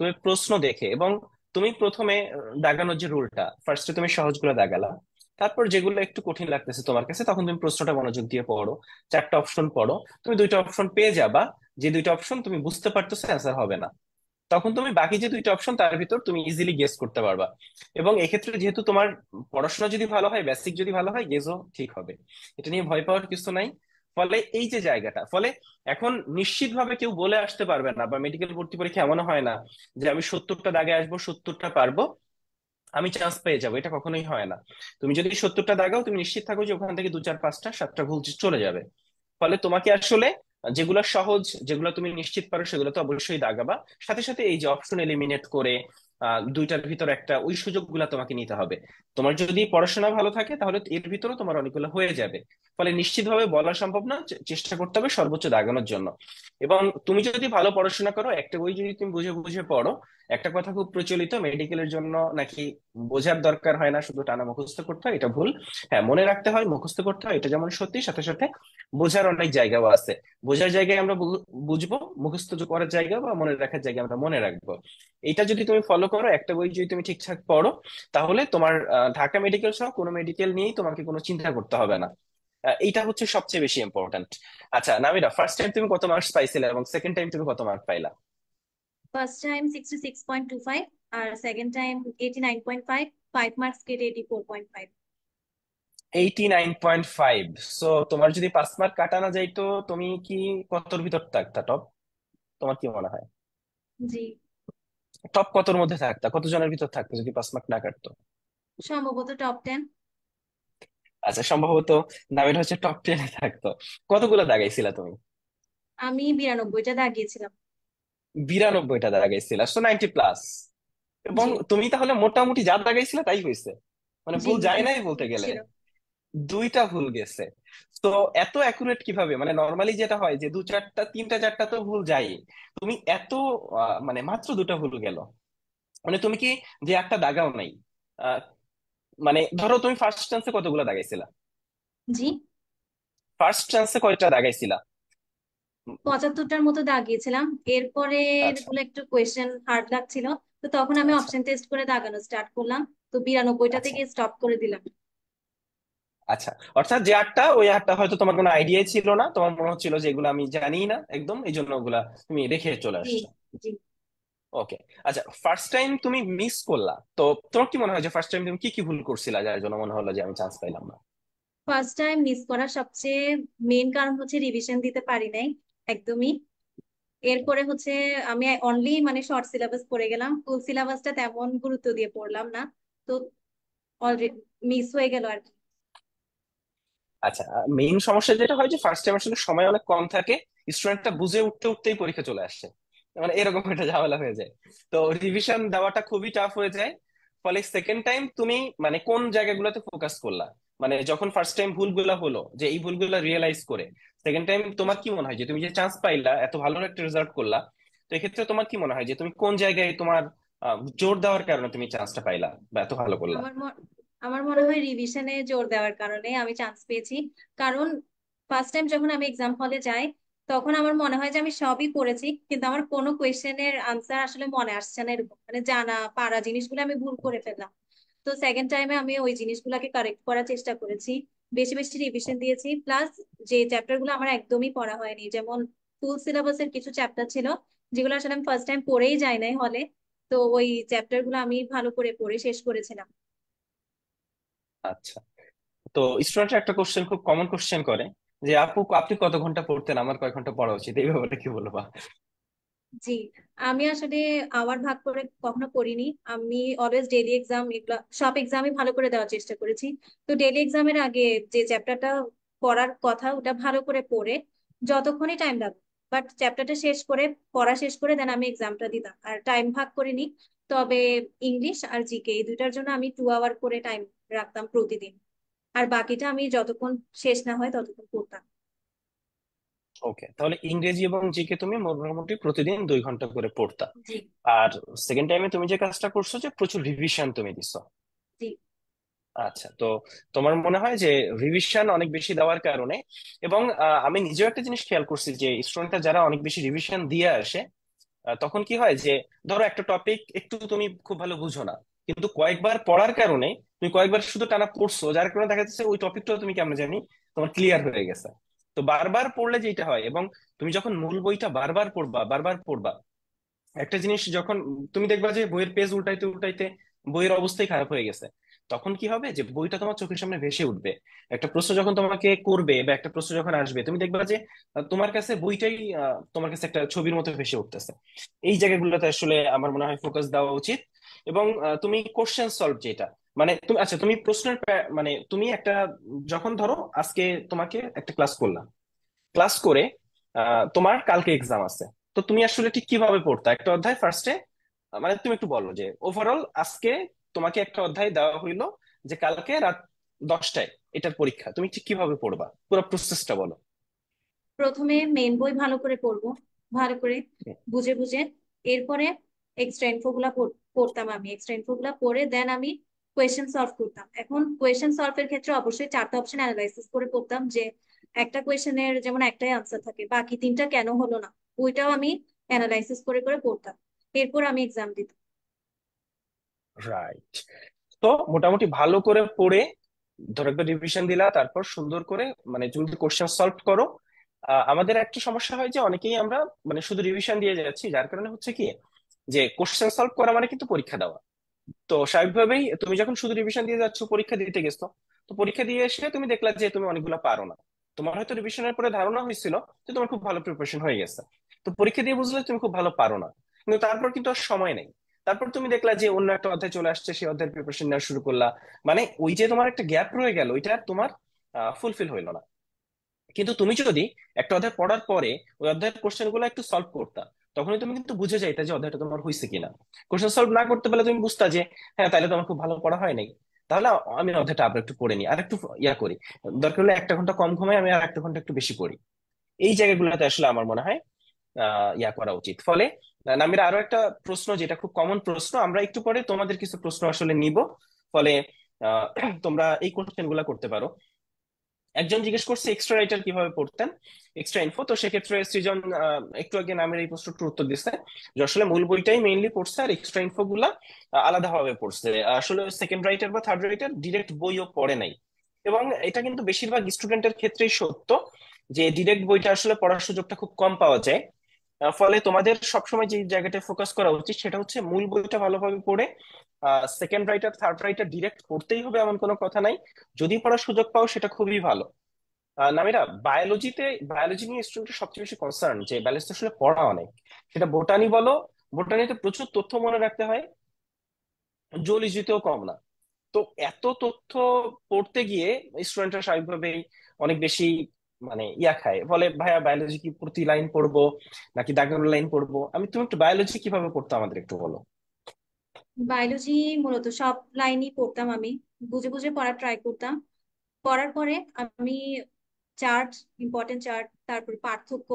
তুমি প্রশ্ন দেখে, এবং তুমি প্রথমে দাগানোর যে রুলটা, ফার্স্টে তুমি সহজগুলো দাগালা, তারপর যেগুলো একটু কঠিন লাগতেছে তোমার কাছে, তখন তুমি প্রশ্নটা মনোযোগ দিয়ে পড়ো, 4টা অপশন পড়ো, তুমি 2টা অপশন পেয়ে যাবা। যে 2টা অপশন তুমি বুঝতে পারতেছো অ্যান্সার হবে না, তখন তুমি বাকি যে 2টা অপশন তার ভিতর তুমি ইজিলি গেস করতে পারবা। এবং এক্ষেত্রে যেহেতু তোমার পড়াশোনা যদি ভালো হয়, বেসিক যদি ভালো হয়, গেসও ঠিক হবে। এটা নিয়ে ভয় পাওয়ার কিছু নাই। ফলে এই যে জায়গাটা, ফলে এখন নিশ্চিতভাবে কেউ বলে আসতে পারবে না, বা মেডিকেল ভর্তি পরীক্ষা এমন হয় না যে আমি 70টা দাগে আসবো, 70টা পারবো, আমি চান্স পেয়ে যাবো, এটা কখনোই হয় না। তুমি যদি 70টা দাগাও, তুমি নিশ্চিত থাকো যে ওখান থেকে 2 4 5টা 7টা ভুল চলে যাবে। ফলে তোমাকে আসলে যেগুলো সহজ, যেগুলো তুমি নিশ্চিত পারো, সেগুলো তো অবশ্যই দাগাবা। সাথে সাথে এই যে অপশন এলিমিনেট করে 2টার ভিতর একটা, ওই সুযোগগুলো তোমাকে নিতে হবে। তোমার যদি পড়াশোনা ভালো থাকে, তাহলে এর ভিতরেও তোমার অনেকগুলো হয়ে যাবে। ফলে নিশ্চিতভাবে বলা সম্ভব না, চেষ্টা করতে হবে সর্বোচ্চ দাগানোর জন্য। এবং তুমি যদি ভালো পড়াশোনা করো, একটা বই যদি তুমি বুঝে বুঝে পড়ো, একটা কথা খুব প্রচলিত মেডিকেলের জন্য নাকি, বোঝার দরকার হয় না, শুধু টানা মুখস্থ করতে হয়, এটা ভুল। হ্যাঁ, মনে রাখতে হয়, মুখস্থ করতে হয়, এটা যেমন সত্যি, সাথে সাথে বোঝার অনেক জায়গাও আছে। বোঝার জায়গায় আমরা বুঝবো, মুখস্থ করার জায়গা বা মনে রাখার জায়গায় আমরা মনে রাখবো। এটা যদি তুমি ফলো করো, একটা বই যদি তুমি ঠিকঠাক পড়ো, তাহলে তোমার ঢাকা মেডিকেল সহ কোনো মেডিকেল নিয়েই তোমাকে কোনো চিন্তা করতে হবে না। এইটা হচ্ছে সবচেয়ে বেশি ইম্পর্ট্যান্ট। আচ্ছা নামিরা, ফার্স্ট টাইম তুমি কত মার্কস পাইছিলে, এবং সেকেন্ড টাইম তুমি কত মার্ক পাইলা? ফার্স্ট টাইম 66.25, আর সেকেন্ড টাইম 89.5, 5 মার্কস কেটে 84.5। 89.5। সো তোমার যদি 5 মার্ক কাটানো যাইতো, তুমি কি কতর ভিতর থাকতা টপ? তোমার কি মনে হয় জি। টপ কতর মধ্যে থাকতা, কত জনের ভিতর থাকতো যদি 5 মার্ক না কাটতো? সম্ভবত টপ 10। আচ্ছা, সম্ভবত নাবিল হচ্ছে টপ 10-এ থাকতো। কতগুলো দাগাইছিলা তুমি? আমি 92টা দাগিয়েছিলাম। 92টা দাগাইছিলা, সো 90+। এবং জি। তুমি তাহলে মোটামুটি যা দাগাইছিলা তাই হয়েছে, মানে জি, ভুল যায় নাই মোটামুটি বলতে গেলে। ছিল। 2টা ভুল গেছে। তো এত অ্যাকুরেট কিভাবে, মানে নর্মালি যেটা হয় যে 2 4টা 3টা 4টা তো ভুল যায়, তুমি এত মানে মাত্র 2টা ভুল গেল, মানে তুমি কি যে একটা দাগাও নাই? আহ, মানে ধরো তুমি ফার্স্ট চান্সে কতগুলো দাগাইছিলা? জি, ফার্স্ট চান্সে কয়টা দাগাইছিলা? 75টার মতো দাগিয়েছিলাম। এরপরে আচ্ছা, এগুলো একটু কোয়েশ্চেন হার্ড লাগছিল, তো তখন আমি আচ্ছা, অপশন টেস্ট করে দাগানো স্টার্ট করলাম। তো 92টা আচ্ছা, থেকে স্টপ করে দিলাম। আচ্ছা। অর্থাৎ যে আটটা, ওই আটটা হয়তো তোমার কোনো আইডিয়াই ছিল না, তোমার মনে হচ্ছিল যে এগুলো আমি জানি না একদম, এই জন্য ওগুলা তুমি রেখে চলে জি, আসছো। জি। ওকে। আচ্ছা, ফার্স্ট টাইম তুমি মিস করলা, তো তোমার কি মনে হয় যে ফার্স্ট টাইম তুমি কি কি ভুল করছিলা যার জন্য মনে হলো যে আমি চান্স পাইলাম না? ফার্স্ট টাইম মিস করার সবচেয়ে মেইন কারণ হচ্ছে রিভিশন দিতে পারি নাই একদমই। এরপরে হচ্ছে আমি অনলি মানে শর্ট সিলেবাস পড়ে গেলাম, ফুল সিলেবাসটা তেমন গুরুত্ব দিয়ে পড়লাম না। তো অলরেডি মিস হয়ে গেল আর কি। আচ্ছা, মেইন সমস্যা যেটা হয় যে ফার্স্ট টাইম আসলে সময় অনেক কম থাকে, স্টুডেন্টটা বুঝে উঠতে উঠতেই পরীক্ষা চলে আসছে, মানে এরকম একটা ঝামেলা হয়ে যায়। তো রিভিশন দেওয়াটা খুবই টাফ হয়ে যায়। ফলে সেকেন্ড টাইম তুমি মানে কোন জায়গাগুলোতে ফোকাস করলা, মানে যখন ফার্স্ট টাইম ভুলগুলা হলো যে এই ভুলগুলা রিয়েলাইজ করে সেকেন্ড টাইম তোমার কি মনে হয় যে তুমি যে চান্স পাইলা, এত ভালো একটা রেজাল্ট করলা, তো এক্ষেত্রে তোমার কি মনে হয় যে তুমি কোন জায়গায় তোমার জোর দেওয়ার কারণে তুমি চান্সটা পাইলা বা এত ভালো করলা? আমার ম- আমার মনে হয় রিভিশনে জোর দেওয়ার কারণে আমি চান্স পেয়েছি। কারণ ফার্স্ট টাইম যখন আমি এক্সাম হলে যাই, তখন আমার মনে হয় যে আমি সবই পড়েছি, কিন্তু আমার কোনো কোয়েশ্চেনের আনসার আসলে মনে আসছে না, এরকম মানে জানা পারা জিনিসগুলো আমি ভুল করে ফেললাম। তো সেকেন্ড টাইমে আমি ওই জিনিসগুলোকে কারেক্ট করার চেষ্টা করেছি, বেশি বেশি রিভিশন দিয়েছি। প্লাস যে চ্যাপ্টার গুলো আমার একদমই পড়া হয়নি, যেমন ফুল সিলেবাসের কিছু চ্যাপ্টার ছিল যেগুলো আসলে আমি ফার্স্ট টাইম পড়েই যাই নাই হলে, তো ওই চ্যাপ্টার গুলো আমি ভালো করে পড়ে শেষ করেছিলাম। আচ্ছা। তো স্টুডেন্টরা একটা কোশ্চেন, খুব কমন কোশ্চেন করে যে আপু আপনি কত ঘন্টা পড়তেন, আমার কয় ঘন্টা পড়া উচিত, এই ব্যাপারে কি বলবো? জি, আমি আসলে আওয়ার ভাগ করে কখনো করিনি। আমি অলওয়েজ ডেইলি এক্সাম এগুলা সব এক্সামই ভালো করে দেওয়ার চেষ্টা করেছি। তো ডেইলি এক্সামের আগে যে চ্যাপ্টারটা পড়ার কথা ওটা ভালো করে পড়ে যতক্ষণই টাইম লাগবে, বাট চ্যাপ্টারটা শেষ করে পড়া শেষ করে দেন আমি এক্সামটা দিতাম। আর টাইম ভাগ করিনি। তবে ইংলিশ আর জিকে এই দুইটার জন্য আমি 2 আওয়ার করে টাইম রাখতাম প্রতিদিন। আর বাকিটা আমি যতক্ষণ শেষ না হয় ততক্ষণ পড়তাম। ওকে, তাহলে ইংরেজি এবং জিকে তুমি মোটামুটি প্রতিদিন 2 ঘন্টা করে পড়তা। জি, আর সেকেন্ড টাইমে তুমি যে কাজটা করছো যে প্রচুর রিভিশন তুমি দিছো। জি। আচ্ছা, তো তোমার মনে হয় যে রিভিশন অনেক বেশি দেওয়ার কারণে, এবং আমি নিজেও একটা জিনিস খেয়াল করছি যে স্টুডেন্টরা যারা অনেক বেশি রিভিশন দিয়ে আসে, তখন কি হয় যে ধরো একটা টপিক একটু তুমি খুব ভালো বুঝো না, কিন্তু কয়েকবার পড়ার কারণে তুমি কয়েকবার শুধু টানা পড়ছো, যার কারণে দেখা যাচ্ছে ওই টপিকটাও তুমি কেমন জানি তোমার ক্লিয়ার হয়ে গেছে। তো বারবার পড়লে যেটা হয়, এবং তুমি যখন মূল বইটা বারবার পড়বা বারবার পড়বা, একটা জিনিস যখন তুমি দেখবা যে বইয়ের পেজ উল্টাইতে উল্টাইতে বইয়ের অবস্থাই খারাপ হয়ে গেছে, তখন কি হবে যে বইটা তোমার চোখের সামনে ভেসে উঠবে। একটা প্রশ্ন যখন তোমাকে করবে বা একটা প্রশ্ন যখন আসবে, তুমি দেখবা যে তোমার কাছে বইটাই তোমার কাছে একটা ছবির মতো ভেসে উঠতেছে। এই জায়গাগুলোতে আসলে আমার মনে হয় ফোকাস দেওয়া উচিত। এবং তুমি কোশ্চেন সলভ যেটা, মানে তুমি আচ্ছা তুমি প্রশ্নের মানে তুমি একটা, যখন ধরো আজকে তোমাকে একটা ক্লাস করলাম, ক্লাস করে তোমার কালকে এক্সাম আছে, তো তুমি আসলে ঠিক কিভাবে পড়তা একটা অধ্যায় ফার্স্টে? মানে তুমি একটু বলো যে ওভারঅল আজকে তোমাকে একটা অধ্যায় দেওয়া হইলো যে কালকে রাত 10টায় এটার পরীক্ষা, তুমি ঠিক কিভাবে পড়বা, পুরো প্রসেসটা বলো। প্রথমে মেন বই ভালো করে পড়বো, ভালো করে বুঝে বুঝে। এরপরে এক্সট্রা ইনফো গুলা পড়তাম। আমি এক্সট্রা ইনফো গুলা পড়ে দেন আমি কোয়েশ্চেন সলভ করতাম। এখন কোয়েশ্চেন সলভের ক্ষেত্রে অবশ্যই 4টা অপশন অ্যানালাইসিস করে পড়তাম, যে একটা কোয়েশ্চেনের যেমন একটাই আনসার থাকে, বাকি 3টা কেন হলো না ওইটাও আমি অ্যানালাইসিস করে করে পড়তাম। এরপর আমি এক্সাম দিতাম। রাইট। তো মোটামুটি ভালো করে পড়ে ধরো একবার রিভিশন দিলা, তারপর সুন্দর করে মানে তুমি যদি কোশ্চেন সলভ করো। আমাদের একটা সমস্যা হয় যে অনেকেই আমরা মানে শুধু রিভিশন দিয়ে যাচ্ছি, যার কারণে হচ্ছে কি যে কোশ্চেন সলভ করা মানে কিন্তু পরীক্ষা দেওয়া। তো স্বাভাবিকভাবেই তুমি যখন শুধু রিভিশন দিয়ে যাচ্ছ, পরীক্ষা দিতে গেছো, তো পরীক্ষা দিয়ে এসে তুমি দেখলা যে তুমি অনেকগুলো পারো না। তোমার হয়তো রিভিশনের পরে ধারণা হয়েছিল যে তোমার খুব ভালো প্রিপারেশন হয়ে গেছে, তো পরীক্ষা দিয়ে বুঝলে তুমি খুব ভালো পারো না, কিন্তু তারপর কিন্তু আর সময় নেই। তারপর তুমি দেখলা যে অন্য একটা অধ্যায় চলে আসছে, সেই অধ্যায়ের প্রিপারেশন নেওয়া শুরু করলা, মানে ওই যে তোমার একটা গ্যাপ রয়ে গেল, ওইটা আর তোমার ফুলফিল হইলো না। কিন্তু তুমি যদি একটা অধ্যায় পড়ার পরে ওই অধ্যায়ের কোশ্চেন গুলো একটু সলভ করতা, তখনই তুমি কিন্তু বুঝে যাইতা যে অধ্যায়টা তোমার হয়েছে কিনা। কোশ্চেন সলভ না করতে পারলে তুমি বুঝতা যে হ্যাঁ তাহলে তোমার খুব ভালো পড়া হয় নাই, তাহলে আমি অধ্যায়টা আবার একটু পড়ে নিই, আর একটু ইয়া করি, দরকার হলে 1 ঘন্টা কম ঘুমাই, আমি আর 1 ঘন্টা একটু বেশি পড়ি। এই জায়গাগুলোতে আসলে আমার মনে হয় ইয়া করা উচিত। ফলে নামির আরো একটা প্রশ্ন যেটা খুব কমন প্রশ্ন, আমরা একটু পরে তোমাদের কিছু প্রশ্ন আসলে নিব। ফলে তোমরা এই কোশ্চেন গুলা করতে পারো। একজন জিজ্ঞেস করছে এক্সট্রা রাইটার কিভাবে পড়তেন, এক্সট্রা ইনফো। তো সেক্ষেত্রে সৃজন একটু আগে নামের এই প্রশ্নটার উত্তর দিচ্ছে যে আসলে মূল বইটাই মেইনলি পড়ছে, আর এক্সট্রা ইনফো গুলা আলাদাভাবে পড়ছে। আসলে সেকেন্ড রাইটার বা থার্ড রাইটার ডিরেক্ট বইও পড়ে নাই। এবং এটা কিন্তু বেশিরভাগ স্টুডেন্টের ক্ষেত্রেই সত্য যে ডিরেক্ট বইটা আসলে পড়ার সুযোগটা খুব কম পাওয়া যায়। ফলে তোমাদের সবসময় যে জায়গাটা ফোকাস করা উচিত সেটা হচ্ছে মূল বইটা ভালোভাবে পড়ে। Second writer third writer direct পড়তেই হবে এমন কোনো কথা নাই, যদি পড়ার সুযোগ পাও সেটা খুবই ভালো। নামিরা, বায়োলজি নিয়ে স্টুডেন্টের সবচেয়ে বেশি কনসার্ন যে বায়োলজি আসলে পড়া অনেক। সেটা বোটানি বলো, বোটানিতে প্রচুর তথ্য মনে রাখতে হয়, জুলজিতেও কম না। তো এত তথ্য পড়তে গিয়ে স্টুডেন্টরা স্বাভাবিকভাবেই অনেক বেশি মানে ইয়া খায়, বলে ভাইয়া বায়োলজি কি প্রতি লাইন পড়বো নাকি দাগের লাইন পড়বো। তুমি একটু বায়োলজি কিভাবে পড়তো আমাদের একটু বলো। বায়োলজি মূলত সব লাইনই পড়তাম আমি, বুঝে বুঝে পড়ার ট্রাই করতাম। পড়ার পরে আমি চার্ট, ইম্পর্টেন্ট চার্ট, তারপর পার্থক্য,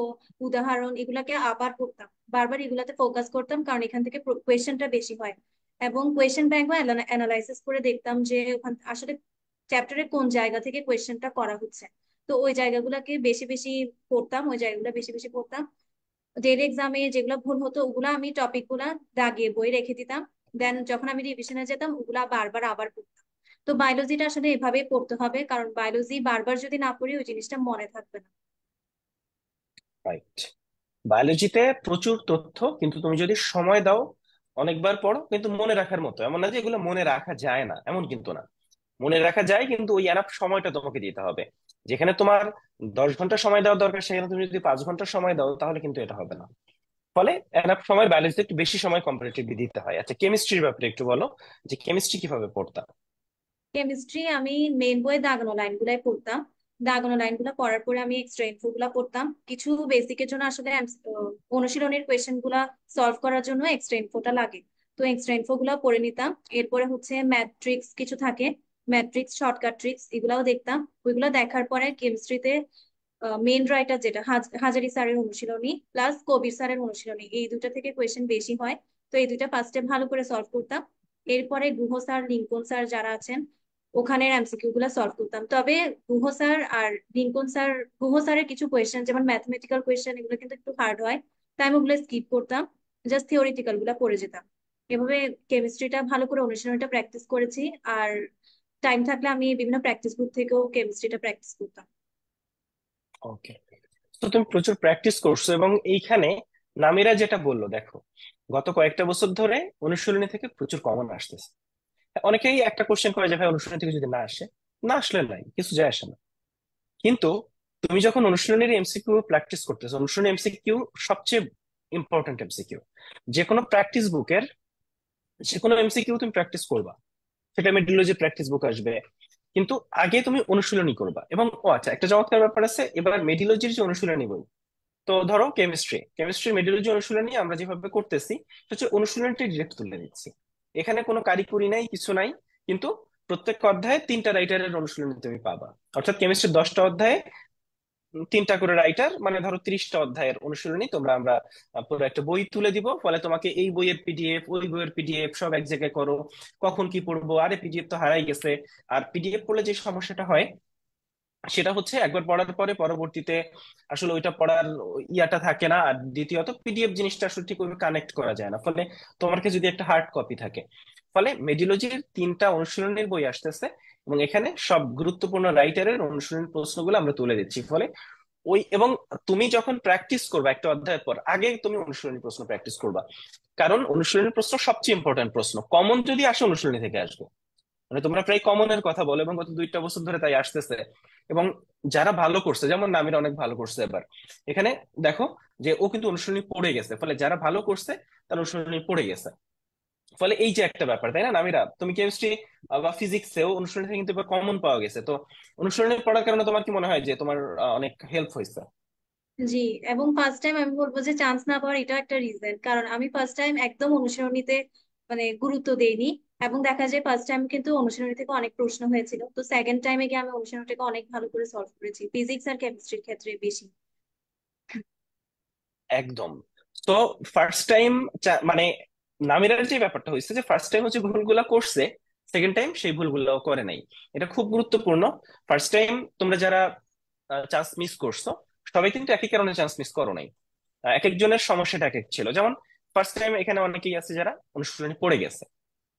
উদাহরণ এগুলাকে আবার পড়তাম, বারবার এগুলাতে ফোকাস করতাম, কারণ এখান থেকে কোয়েশ্চেনটা বেশি হয়। এবং কোয়েশ্চেন ব্যাংক বা অ্যানালাইসিস করে দেখতাম যে ওখান আসলে চ্যাপ্টারের কোন জায়গা থেকে কোয়েশ্চেনটা করা হচ্ছে। তো ওই জায়গাগুলোকে বেশি বেশি পড়তাম, ওই জায়গাগুলো বেশি বেশি পড়তাম। ডেইলি এক্সামে যেগুলো ভুল হতো ওগুলা আমি টপিক গুলা দাগিয়ে বই রেখে দিতাম। দেন যখন আমি রিভিশনে যেতাম ওগুলা বারবার আবার পড়তাম। তো বায়োলজিটা আসলে এভাবেই পড়তে হবে, কারণ বায়োলজি বারবার যদি না পড়ি ওই জিনিসটা মনে থাকবে না। রাইট। বায়োলজিতে প্রচুর তথ্য, কিন্তু তুমি যদি সময় দাও অনেকবার পড়ো, কিন্তু মনে রাখার মতো এমন না যে এগুলো মনে রাখা যায় না, এমন কিন্তু না। মনে রাখা যায়, কিন্তু ওই এনাফ সময়টা তোমাকে দিতে হবে। যেখানে তোমার 10 ঘন্টা সময় দেওয়া দরকার সেখানে তুমি যদি 5 ঘন্টা সময় দাও তাহলে কিন্তু এটা হবে না। ফলে এনাফ সময় বায়োলজিতে একটু বেশি সময় কম্পারেটিভলি দিতে হয়। আচ্ছা, কেমিস্ট্রির ব্যাপারে একটু বলো যে কেমিস্ট্রি কিভাবে পড়তা। কেমিস্ট্রি আমি মেন বইয়ে দাগানো লাইন গুলাই পড়তাম। দাগানো লাইন গুলা পড়ার পরে আমি এক্সট্রা ইনফো গুলা পড়তাম। কিছু বেসিকের জন্য আসলে অনুশীলনের কোয়েশ্চেন গুলা সলভ করার জন্য এক্সট্রা ইনফোটা লাগে। তো এক্সট্রা ইনফো গুলা পড়ে নিতাম। এরপরে হচ্ছে ম্যাথ ট্রিক্স কিছু থাকে, ম্যাট্রিক্স, শর্টকাট ট্রিক্স, এগুলাও দেখতাম। ওইগুলো দেখার পরে কেমিস্ট্রিতে মেন রাইটার যেটা হাজারি স্যারের অনুশীলনী প্লাস কবির স্যারের অনুশীলনী, এই দুটা থেকে কোয়েশ্চেন বেশি হয়। তো এই দুইটা ফার্স্টে ভালো করে সলভ করতাম। এরপরে গুহ স্যার, লিঙ্কন স্যার যারা আছেন ওখানের এমসিকিউ গুলা সলভ করতাম। তবে গুহ স্যার আর লিঙ্কন স্যার, গুহ স্যারের কিছু কোয়েশ্চেন যেমন ম্যাথমেটিক্যাল কোয়েশ্চেন এগুলো কিন্তু একটু হার্ড হয়, তাই আমি ওগুলো স্কিপ করতাম, জাস্ট থিওরিটিক্যাল গুলা পড়ে যেতাম। এভাবে কেমিস্ট্রিটা ভালো করে অনুশীলনটা প্র্যাকটিস করেছি। আর টাইম থাকলে আমি বিভিন্ন প্র্যাকটিস বুক থেকেও কেমিস্ট্রিটা প্র্যাকটিস করতাম। ওকে। তো তুমি প্রচুর প্র্যাকটিস করছো, এবং এইখানে নামিরা যেটা বললো দেখো, গত কয়েকটা বছর ধরে অনুশীলনী থেকে প্রচুর কমন আসতেছে। অনেকেই একটা কোশ্চেন করে যে ভাই অনুশীলনী থেকে যদি না আসে, না আসলে নাই, কিছু যায় আসে না। কিন্তু তুমি যখন অনুশীলনীর এমসিকিউ প্র্যাকটিস করতেছো, অনুশীলনী এমসিকিউ সবচেয়ে ইম্পর্টেন্ট এমসিকিউ। যে কোনো প্র্যাকটিস বুকের যে কোনো এমসিকিউ তুমি প্র্যাকটিস করবা, সেটা মেডিওলজি প্র্যাকটিস বুক আসবে, কিন্তু আগে তুমি অনুশীলনী করবা। এবং ও আচ্ছা, একটা চমৎকার ব্যাপার আছে, এবার মেডিওলজির যে অনুশীলনী বই, তো ধরো কেমিস্ট্রি মেডিওলজি অনুশীলনী আমরা যেভাবে করতেছি সেটা হচ্ছে অনুশীলনটি ডিরেক্ট তুলে নিচ্ছি। এখানে কোনো কারিকুরি নাই, কিছু নাই, কিন্তু প্রত্যেক অধ্যায়ে 3টা রাইটারের অনুশীলনী তুমি পাবা। অর্থাৎ কেমিস্ট্রির 10টা অধ্যায়ে 3টা করে রাইটার, মানে ধরো 30টা অধ্যায়ের অনুশীলনী আমরা পুরো একটা বই তুলে দিব। ফলে তোমাকে এই বইয়ের পিডিএফ, ওই বইয়ের পিডিএফ সব এক জায়গায় করো, কখন কি পড়বো, আরে পিডিএফ তো হারাই গেছে। আর পিডিএফ পড়লে যে সমস্যাটা হয় সেটা হচ্ছে একবার পড়ার পরে পরবর্তীতে আসলে ওইটা পড়ার ইয়াটা থাকে না। আর দ্বিতীয়ত পিডিএফ জিনিসটা আসলে ঠিক ওইভাবে কানেক্ট করা যায় না। ফলে তোমার কাছে যদি একটা হার্ড কপি থাকে, ফলে মেডিওলজির 3টা অনুশীলনের বই আসতেছে, এবং এখানে সব গুরুত্বপূর্ণ রাইটারের অনুশীলনী প্রশ্নগুলো আমরা তুলে দিচ্ছি। ফলে এবং তুমি যখন প্র্যাকটিস করবা একটা অধ্যায়ের পর, আগে তুমি অনুশীলনী প্রশ্ন প্র্যাকটিস করবা। কারণ অনুশীলনী প্রশ্ন সবচেয়ে ইম্পর্টেন্ট প্রশ্ন, কমন যদি আসে অনুশীলনী থেকে আসবে। মানে তোমরা প্রায় কমনের কথা বলো, এবং গত 2টা বছর ধরে তাই আসতেছে। এবং যারা ভালো করছে, যেমন নামির অনেক ভালো করছে এবার, এখানে দেখো যে ও কিন্তু অনুশীলনী পড়ে গেছে। ফলে যারা ভালো করছে তারা অনুশীলনী পড়ে গেছে। ফলে এই যে একটা ব্যাপার, তাই না নামিরা? তুমি কেমিস্ট্রি বা ফিজিক্সেও অনুশীলনী থেকে কিন্তু এবার কমন পাওয়া গেছে। তো অনুশীলনী পড়ার কারণে তোমার কি মনে হয় যে তোমার অনেক হেল্প হয়েছে? জি, এবং ফার্স্ট টাইম আমি বলবো যে চান্স না পাওয়ার এটা একটা রিজন, কারণ আমি ফার্স্ট টাইম একদম অনুশীলনীতে মানে গুরুত্ব দেইনি। এবং দেখা যায় ফার্স্ট টাইম কিন্তু অনুশীলনী থেকে অনেক প্রশ্ন হয়েছিল, তো সেকেন্ড টাইমে গিয়ে আমি অনুশীলনীটাকে অনেক ভালো করে সলভ করেছি, ফিজিক্স আর কেমিস্ট্রির ক্ষেত্রে বেশি। একদম। তো ফার্স্ট টাইম মানে নামিরার যে ব্যাপারটা হয়েছে যে ফার্স্ট টাইম হচ্ছে ভুলগুলা করছে, সেকেন্ড টাইম সেই ভুলগুলো করে নাই। এটা খুব গুরুত্বপূর্ণ। ফার্স্ট টাইম তোমরা যারা চান্স মিস করছো, সবাই কিন্তু একই কারণে চান্স মিস করো নাই। এক একজনের সমস্যাটা এক এক ছিল। যেমন ফার্স্ট টাইম এখানে অনেকেই আছে যারা অনুশীলনী পড়ে গেছে,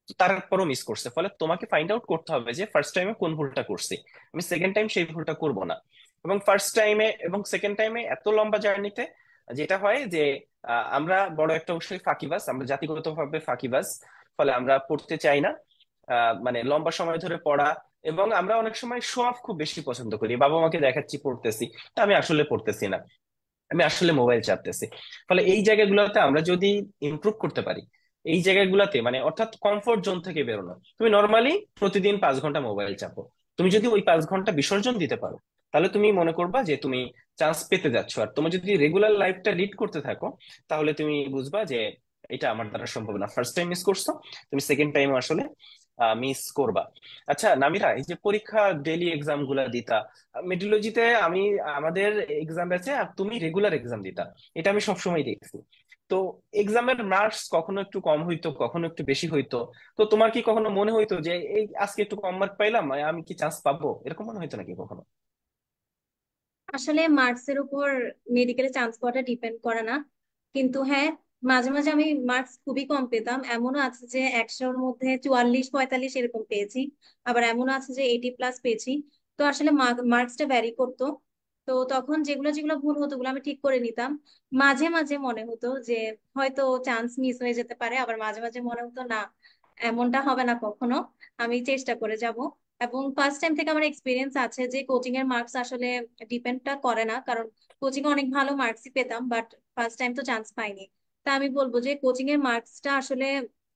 তো তারপরও মিস করছে। ফলে তোমাকে ফাইন্ড আউট করতে হবে যে ফার্স্ট টাইমে কোন ভুলটা করছি, আমি সেকেন্ড টাইম সেই ভুলটা করব না। এবং ফার্স্ট টাইমে এবং সেকেন্ড টাইমে এত লম্বা জার্নিতে যেটা হয় যে আমরা বড় একটা অবশ্যই ফাঁকিবাজ, আমরা জাতিগতভাবে ফাঁকিবাজ। ফলে আমরা পড়তে চাই না, মানে লম্বা সময় ধরে পড়া। এবং আমরা অনেক সময় শো অফ খুব বেশি পছন্দ করি, বাবা মাকে দেখাচ্ছি পড়তেছি, তা আমি আসলে পড়তেছি না, আমি আসলে মোবাইল চাপতেছি। ফলে এই জায়গাগুলোতে আমরা যদি ইমপ্রুভ করতে পারি, এই জায়গাগুলোতে মানে অর্থাৎ কমফোর্ট জোন থেকে বেরোনো। তুমি নর্মালি প্রতিদিন 5 ঘন্টা মোবাইল চাপো, তুমি যদি ওই 5 ঘন্টা বিসর্জন দিতে পারো, তাহলে তুমি মনে করবা যে তুমি চান্স পেতে যাচ্ছ। আর তুমি যদি রেগুলার লাইফটা লিড করতে থাকো, তাহলে তুমি বুঝবা যে এটা আমার দ্বারা সম্ভব না। ফার্স্ট টাইম মিস করছো, তুমি সেকেন্ড টাইম আসলে মিস করবা। আচ্ছা নামিরা, এই যে পরীক্ষা ডেইলি এক্সাম গুলা দিতা মেডিওলজিতে, আমি আমাদের এক্সাম আছে আর তুমি রেগুলার এক্সাম দিতা, এটা আমি সবসময় দেখছি। তো এক্সামের মার্কস কখনো একটু কম হইতো, কখনো একটু বেশি হইতো। তো তোমার কি কখনো মনে হইতো যে এই আজকে একটু কম মার্ক পাইলাম, আমি কি চান্স পাবো, এরকম মনে হইতো নাকি কখনো? আসলে মার্কস এর উপর মেডিকেলে চান্স পাওয়াটা ডিপেন্ড করে না, কিন্তু হ্যাঁ, মাঝে মাঝে আমি মার্কস খুবই কম পেতাম। এমনও আছে যে 100-র মধ্যে 44-45 এরকম পেয়েছি, আবার এমনও আছে যে 80+ পেয়েছি। তো আসলে মার্কসটা ভ্যারি করতো। তো তখন যেগুলো যেগুলো ভুল হতো ওগুলো আমি ঠিক করে নিতাম। মাঝে মাঝে মনে হতো যে হয়তো চান্স মিস হয়ে যেতে পারে, আবার মাঝে মাঝে মনে হতো না, এমনটা হবে না কখনো, আমি চেষ্টা করে যাব। এবং ফার্স্ট টাইম থেকে আমার এক্সপিরিয়েন্স আছে যে কোচিং এর মার্কস আসলে ডিপেন্ডটা করে না, কারণ কোচিং এ অনেক ভালো মার্কসই পেতাম, বাট ফার্স্ট টাইম তো চান্স পাইনি। তা আমি বলবো যে কোচিং এর মার্কসটা আসলে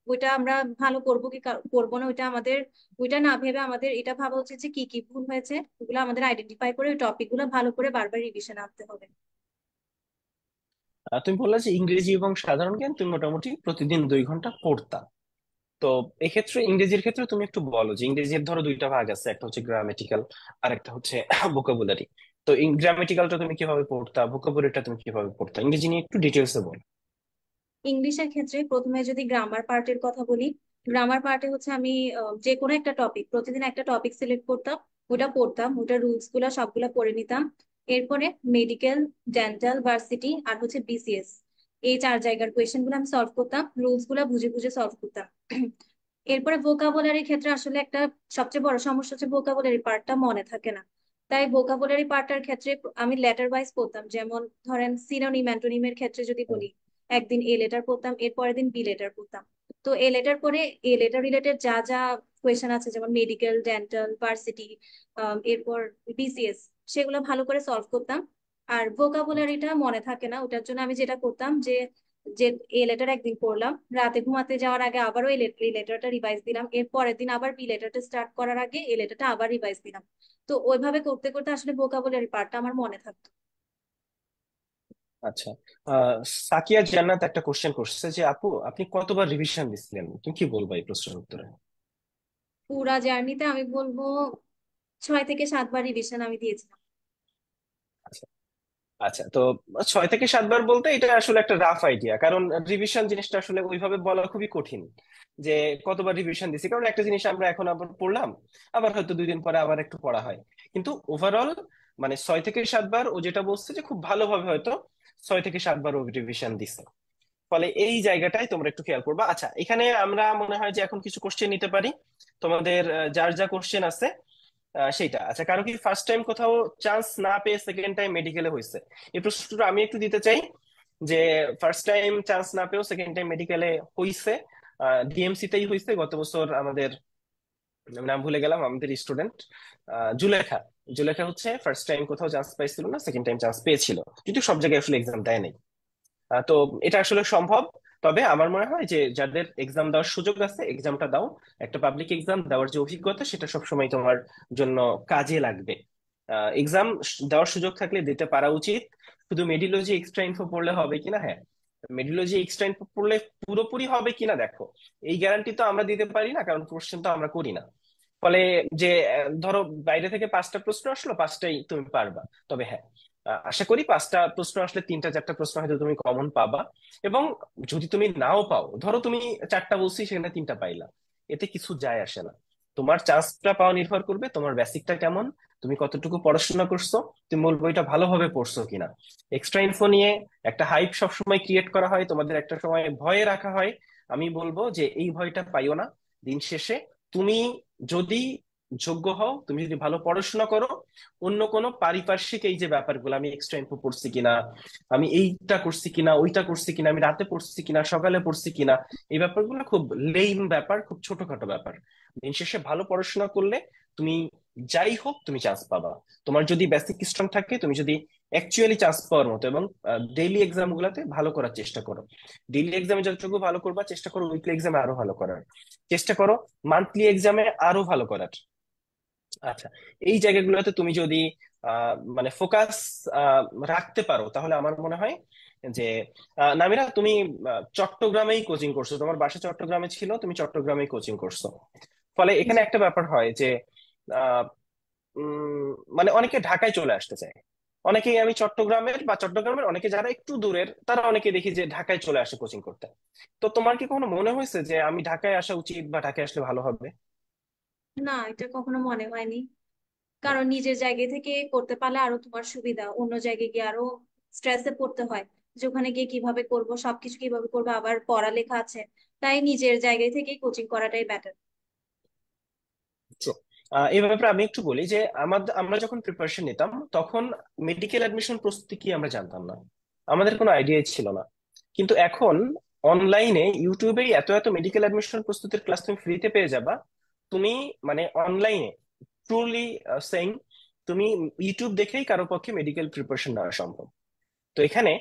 ওইটা আমরা ভালো করব কি করবো না, ওইটা আমাদের, ওইটা না ভেবে আমাদের এটা ভাবা উচিত যে কি কি ভুল হয়েছে ওগুলো আমাদের আইডেন্টিফাই করে ওই টপিক গুলো ভালো করে বারবার রিভিশন আনতে হবে। তুমি বললে যে ইংরেজি এবং সাধারণ জ্ঞান তুমি মোটামুটি প্রতিদিন 2 ঘন্টা পড়তা। তো এক্ষেত্রে ইংরেজির ক্ষেত্রে তুমি একটু বলো যে ইংরেজির ধরো দুইটা ভাগ আছে, একটা হচ্ছে গ্রামেটিক্যাল আর একটা হচ্ছে ভোকাবুলারি। তো গ্রামেটিক্যালটা তুমি কিভাবে পড়তা, ভোকাবুলারিটা তুমি কিভাবে পড়তা, ইংরেজি নিয়ে একটু ডিটেলসে বল। ইংলিশের ক্ষেত্রে প্রথমে যদি গ্রামার পার্টের কথা বলি, গ্রামার পার্টে হচ্ছে আমি যে কোনো একটা টপিক, প্রতিদিন একটা টপিক সিলেক্ট করতাম, ওটা পড়তাম, ওটা রুলস গুলা সবগুলা পড়ে নিতাম। এরপরে মেডিকেল, ডেন্টাল, ভার্সিটি আর হচ্ছে বিসিএস, এই 4 জায়গার কোয়েশ্চেন গুলো আমি সলভ করতাম, রুলস গুলা বুঝে বুঝে সলভ করতাম। এরপরে ভোকাবুলারি ক্ষেত্রে আসলে একটা সবচেয়ে বড় সমস্যা হচ্ছে ভোকাবুলারি পার্টটা মনে থাকে না। তাই ভোকাবুলারি পার্টটার ক্ষেত্রে আমি লেটার ওয়াইজ পড়তাম। যেমন ধরেন সিনোনিম অ্যান্টোনিমের ক্ষেত্রে যদি বলি, একদিন এ লেটার পড়তাম, এর পরের দিন বি লেটার পড়তাম। তো এ লেটার পরে এ লেটার রিলেটেড যা যা কোয়েশ্চেন আছে, যেমন মেডিকেল, ডেন্টাল, ভার্সিটি, এরপর বিসিএস, সেগুলো ভালো করে সলভ করতাম। আর ভোকাবুলারিটা মনে থাকে না, ওটার জন্য আমি যেটা করতাম যে যে এ লেটার একদিন পড়লাম, রাতে ঘুমাতে যাওয়ার আগে আবারও এই লেটারটা রিভাইজ দিলাম, এর পরের দিন আবার বি লেটারটা স্টার্ট করার আগে এ লেটারটা আবার রিভাইজ দিলাম। তো ওইভাবে করতে করতে আসলে ভোকাবুলারি পার্টটা আমার মনে থাকতো। আচ্ছা, আহ সাকিয়া জান্নাত একটা কোশ্চেন করছে যে আপু আপনি কতবার রিভিশন দিছিলেন, তুমি কি বলবা এই প্রশ্নের উত্তরে? পুরা জার্নিতে আমি বলবো 6 থেকে 7 বার রিভিশন আমি দিয়েছিলাম। আচ্ছা। আচ্ছা, তো 6 থেকে 7 বার বলতে এটা আসলে একটা রাফ আইডিয়া, কারণ রিভিশন জিনিসটা আসলে ওইভাবে বলা খুবই কঠিন যে কতবার রিভিশন দিছি। কারণ একটা জিনিস আমরা এখন আবার পড়লাম, আবার হয়তো 2 দিন পরে আবার একটু পড়া হয়। কিন্তু ওভারঅল মানে 6 থেকে 7 বার ও যেটা বলছে যে খুব ভালোভাবে হয়তো 6 থেকে 7 বার ও রিভিশন দিছে। ফলে এই জায়গাটাই তোমরা একটু খেয়াল করবা। আচ্ছা, এখানে আমরা মনে হয় যে এখন কিছু কোশ্চেন নিতে পারি তোমাদের, যার যা কোশ্চেন আছে সেইটা। আচ্ছা, কারো কি ফার্স্ট টাইম কোথাও চান্স না পেয়ে সেকেন্ড টাইম মেডিকেলে হয়েছে? এই প্রশ্নটা আমি একটু দিতে চাই যে ফার্স্ট টাইম চান্স না পেয়েও সেকেন্ড টাইম মেডিকেলে হয়েছে। ডিএমসি তেই হয়েছে গত বছর। আমাদের আমি নাম ভুলে গেলাম, আমাদের স্টুডেন্ট জুলেখা। জুলেখা হচ্ছে ফার্স্ট টাইম কোথাও চান্স পাইছিল না, সেকেন্ড টাইম চান্স পেয়েছিল, কিন্তু সব জায়গায় আসলে এক্সাম দেয় নাই। তো এটা আসলে সম্ভব। তবে আমার মনে হয় যে যাদের এক্সাম দেওয়ার সুযোগ আছে এক্সামটা দাও। একটা পাবলিক এক্সাম দেওয়ার যে অভিজ্ঞতা সেটা সবসময় তোমার জন্য কাজে লাগবে। এক্সাম দেওয়ার সুযোগ থাকলে দিতে পারা উচিত। শুধু মেডিলজি এক্সট্রা ইনফো পড়লে হবে কিনা, হ্যাঁ, মেডিলজি এক্সট্রা ইনফো পড়লে পুরোপুরি হবে কিনা দেখো, এই গ্যারান্টি তো আমরা দিতে পারি না, কারণ কোশ্চেন তো আমরা করি না। ফলে যে ধরো বাইরে থেকে 5টা প্রশ্ন আসলো, 5টাই তুমি পারবা। তবে হ্যাঁ, আশা করি 5টা প্রশ্ন আসলে 3টা 4টা প্রশ্ন হয়তো তুমি কমন পাবা। এবং যদি তুমি নাও পাও, ধরো তুমি 4টা বলছি সেখানে 3টা পাইলা, এতে কিছু যায় আসে না। তোমার চান্সটা পাওয়া নির্ভর করবে তোমার বেসিকটা কেমন, তুমি কতটুকু পড়াশোনা করছো, তুমি মূল বইটা ভালোভাবে পড়ছো কিনা। এক্সট্রা ইনফো নিয়ে একটা হাইপ সবসময় ক্রিয়েট করা হয়, তোমাদের একটা সময় ভয়ে রাখা হয়। আমি বলবো যে এই ভয়টা পাইও না। দিন শেষে তুমি যদি যোগ্য হও, তুমি যদি ভালো পড়াশোনা করো, অন্য কোনো পারিপার্শ্বিক এই যে ব্যাপারগুলো, আমি এক্সট্রা ইনফো পড়ছি কিনা, আমি এইটা করছি কিনা, ওইটা করছি কিনা, আমি রাতে পড়ছি কিনা, সকালে পড়ছি কিনা, এই ব্যাপারগুলো খুব লেইম ব্যাপার, খুব ছোটখাটো ব্যাপার। দিন শেষে ভালো পড়াশোনা করলে তুমি যাই হোক তুমি চান্স পাবা। তোমার যদি বেসিক স্ট্রং থাকে, তুমি যদি অ্যাকচুয়ালি চান্স পাওয়ার মতো, এবং ডেইলি এক্সাম গুলাতে ভালো করার চেষ্টা করো। ডেইলি এক্সামে যতটুকু ভালো করবা চেষ্টা করো, উইকলি এক্সামে আরো ভালো করার চেষ্টা করো, মান্থলি এক্সামে আরো ভালো করার। আচ্ছা, এই জায়গাগুলোতে তুমি যদি মানে ফোকাস রাখতে পারো, তাহলে আমার মনে হয় যে নামিরা তুমি চট্টগ্রামেই কোচিং করছো, তোমার বাসা চট্টগ্রামে ছিল, তুমি চট্টগ্রামেই কোচিং করছো। ফলে এখানে জি। একটা ব্যাপার হয় যে আহ, মানে অনেকে ঢাকায় চলে আসতে চায়। অনেকেই, আমি চট্টগ্রামের বা চট্টগ্রামের অনেকে যারা একটু দূরের, তারা অনেকে দেখি যে ঢাকায় চলে আসে কোচিং করতে। তো তোমার কি কখনো মনে হয়েছে যে আমি ঢাকায় আসা উচিত বা ঢাকায় আসলে ভালো হবে? না, এটা কখনো মনে হয়নি। কারণ নিজের জায়গা থেকে করতে পারলে আরো তোমার সুবিধা, অন্য জায়গায় গিয়ে আরো স্ট্রেসে পড়তে হয় যে ওখানে গিয়ে কিভাবে করব, সবকিছু কিভাবে করবো, আবার পড়ালেখা আছে। তাই নিজের জায়গায় থেকেই কোচিং করাটাই বেটার। True. এই ব্যাপারে আমি একটু বলি যে আমরা যখন প্রিপারেশন নিতাম তখন মেডিকেল অ্যাডমিশন প্রস্তুতি কি আমরা জানতাম না, আমাদের কোনো আইডিয়াই ছিল না। কিন্তু এখন অনলাইনে ইউটিউবে এত এত মেডিকেল অ্যাডমিশন প্রস্তুতির ক্লাস তুমি ফ্রিতে পেয়ে যাবা। তুমি মানে অনলাইনে ট্রুলি সেইং, তুমি ইউটিউব দেখেই কারো পক্ষে মেডিকেল প্রিপারেশন নেওয়া সম্ভব। তো এখানে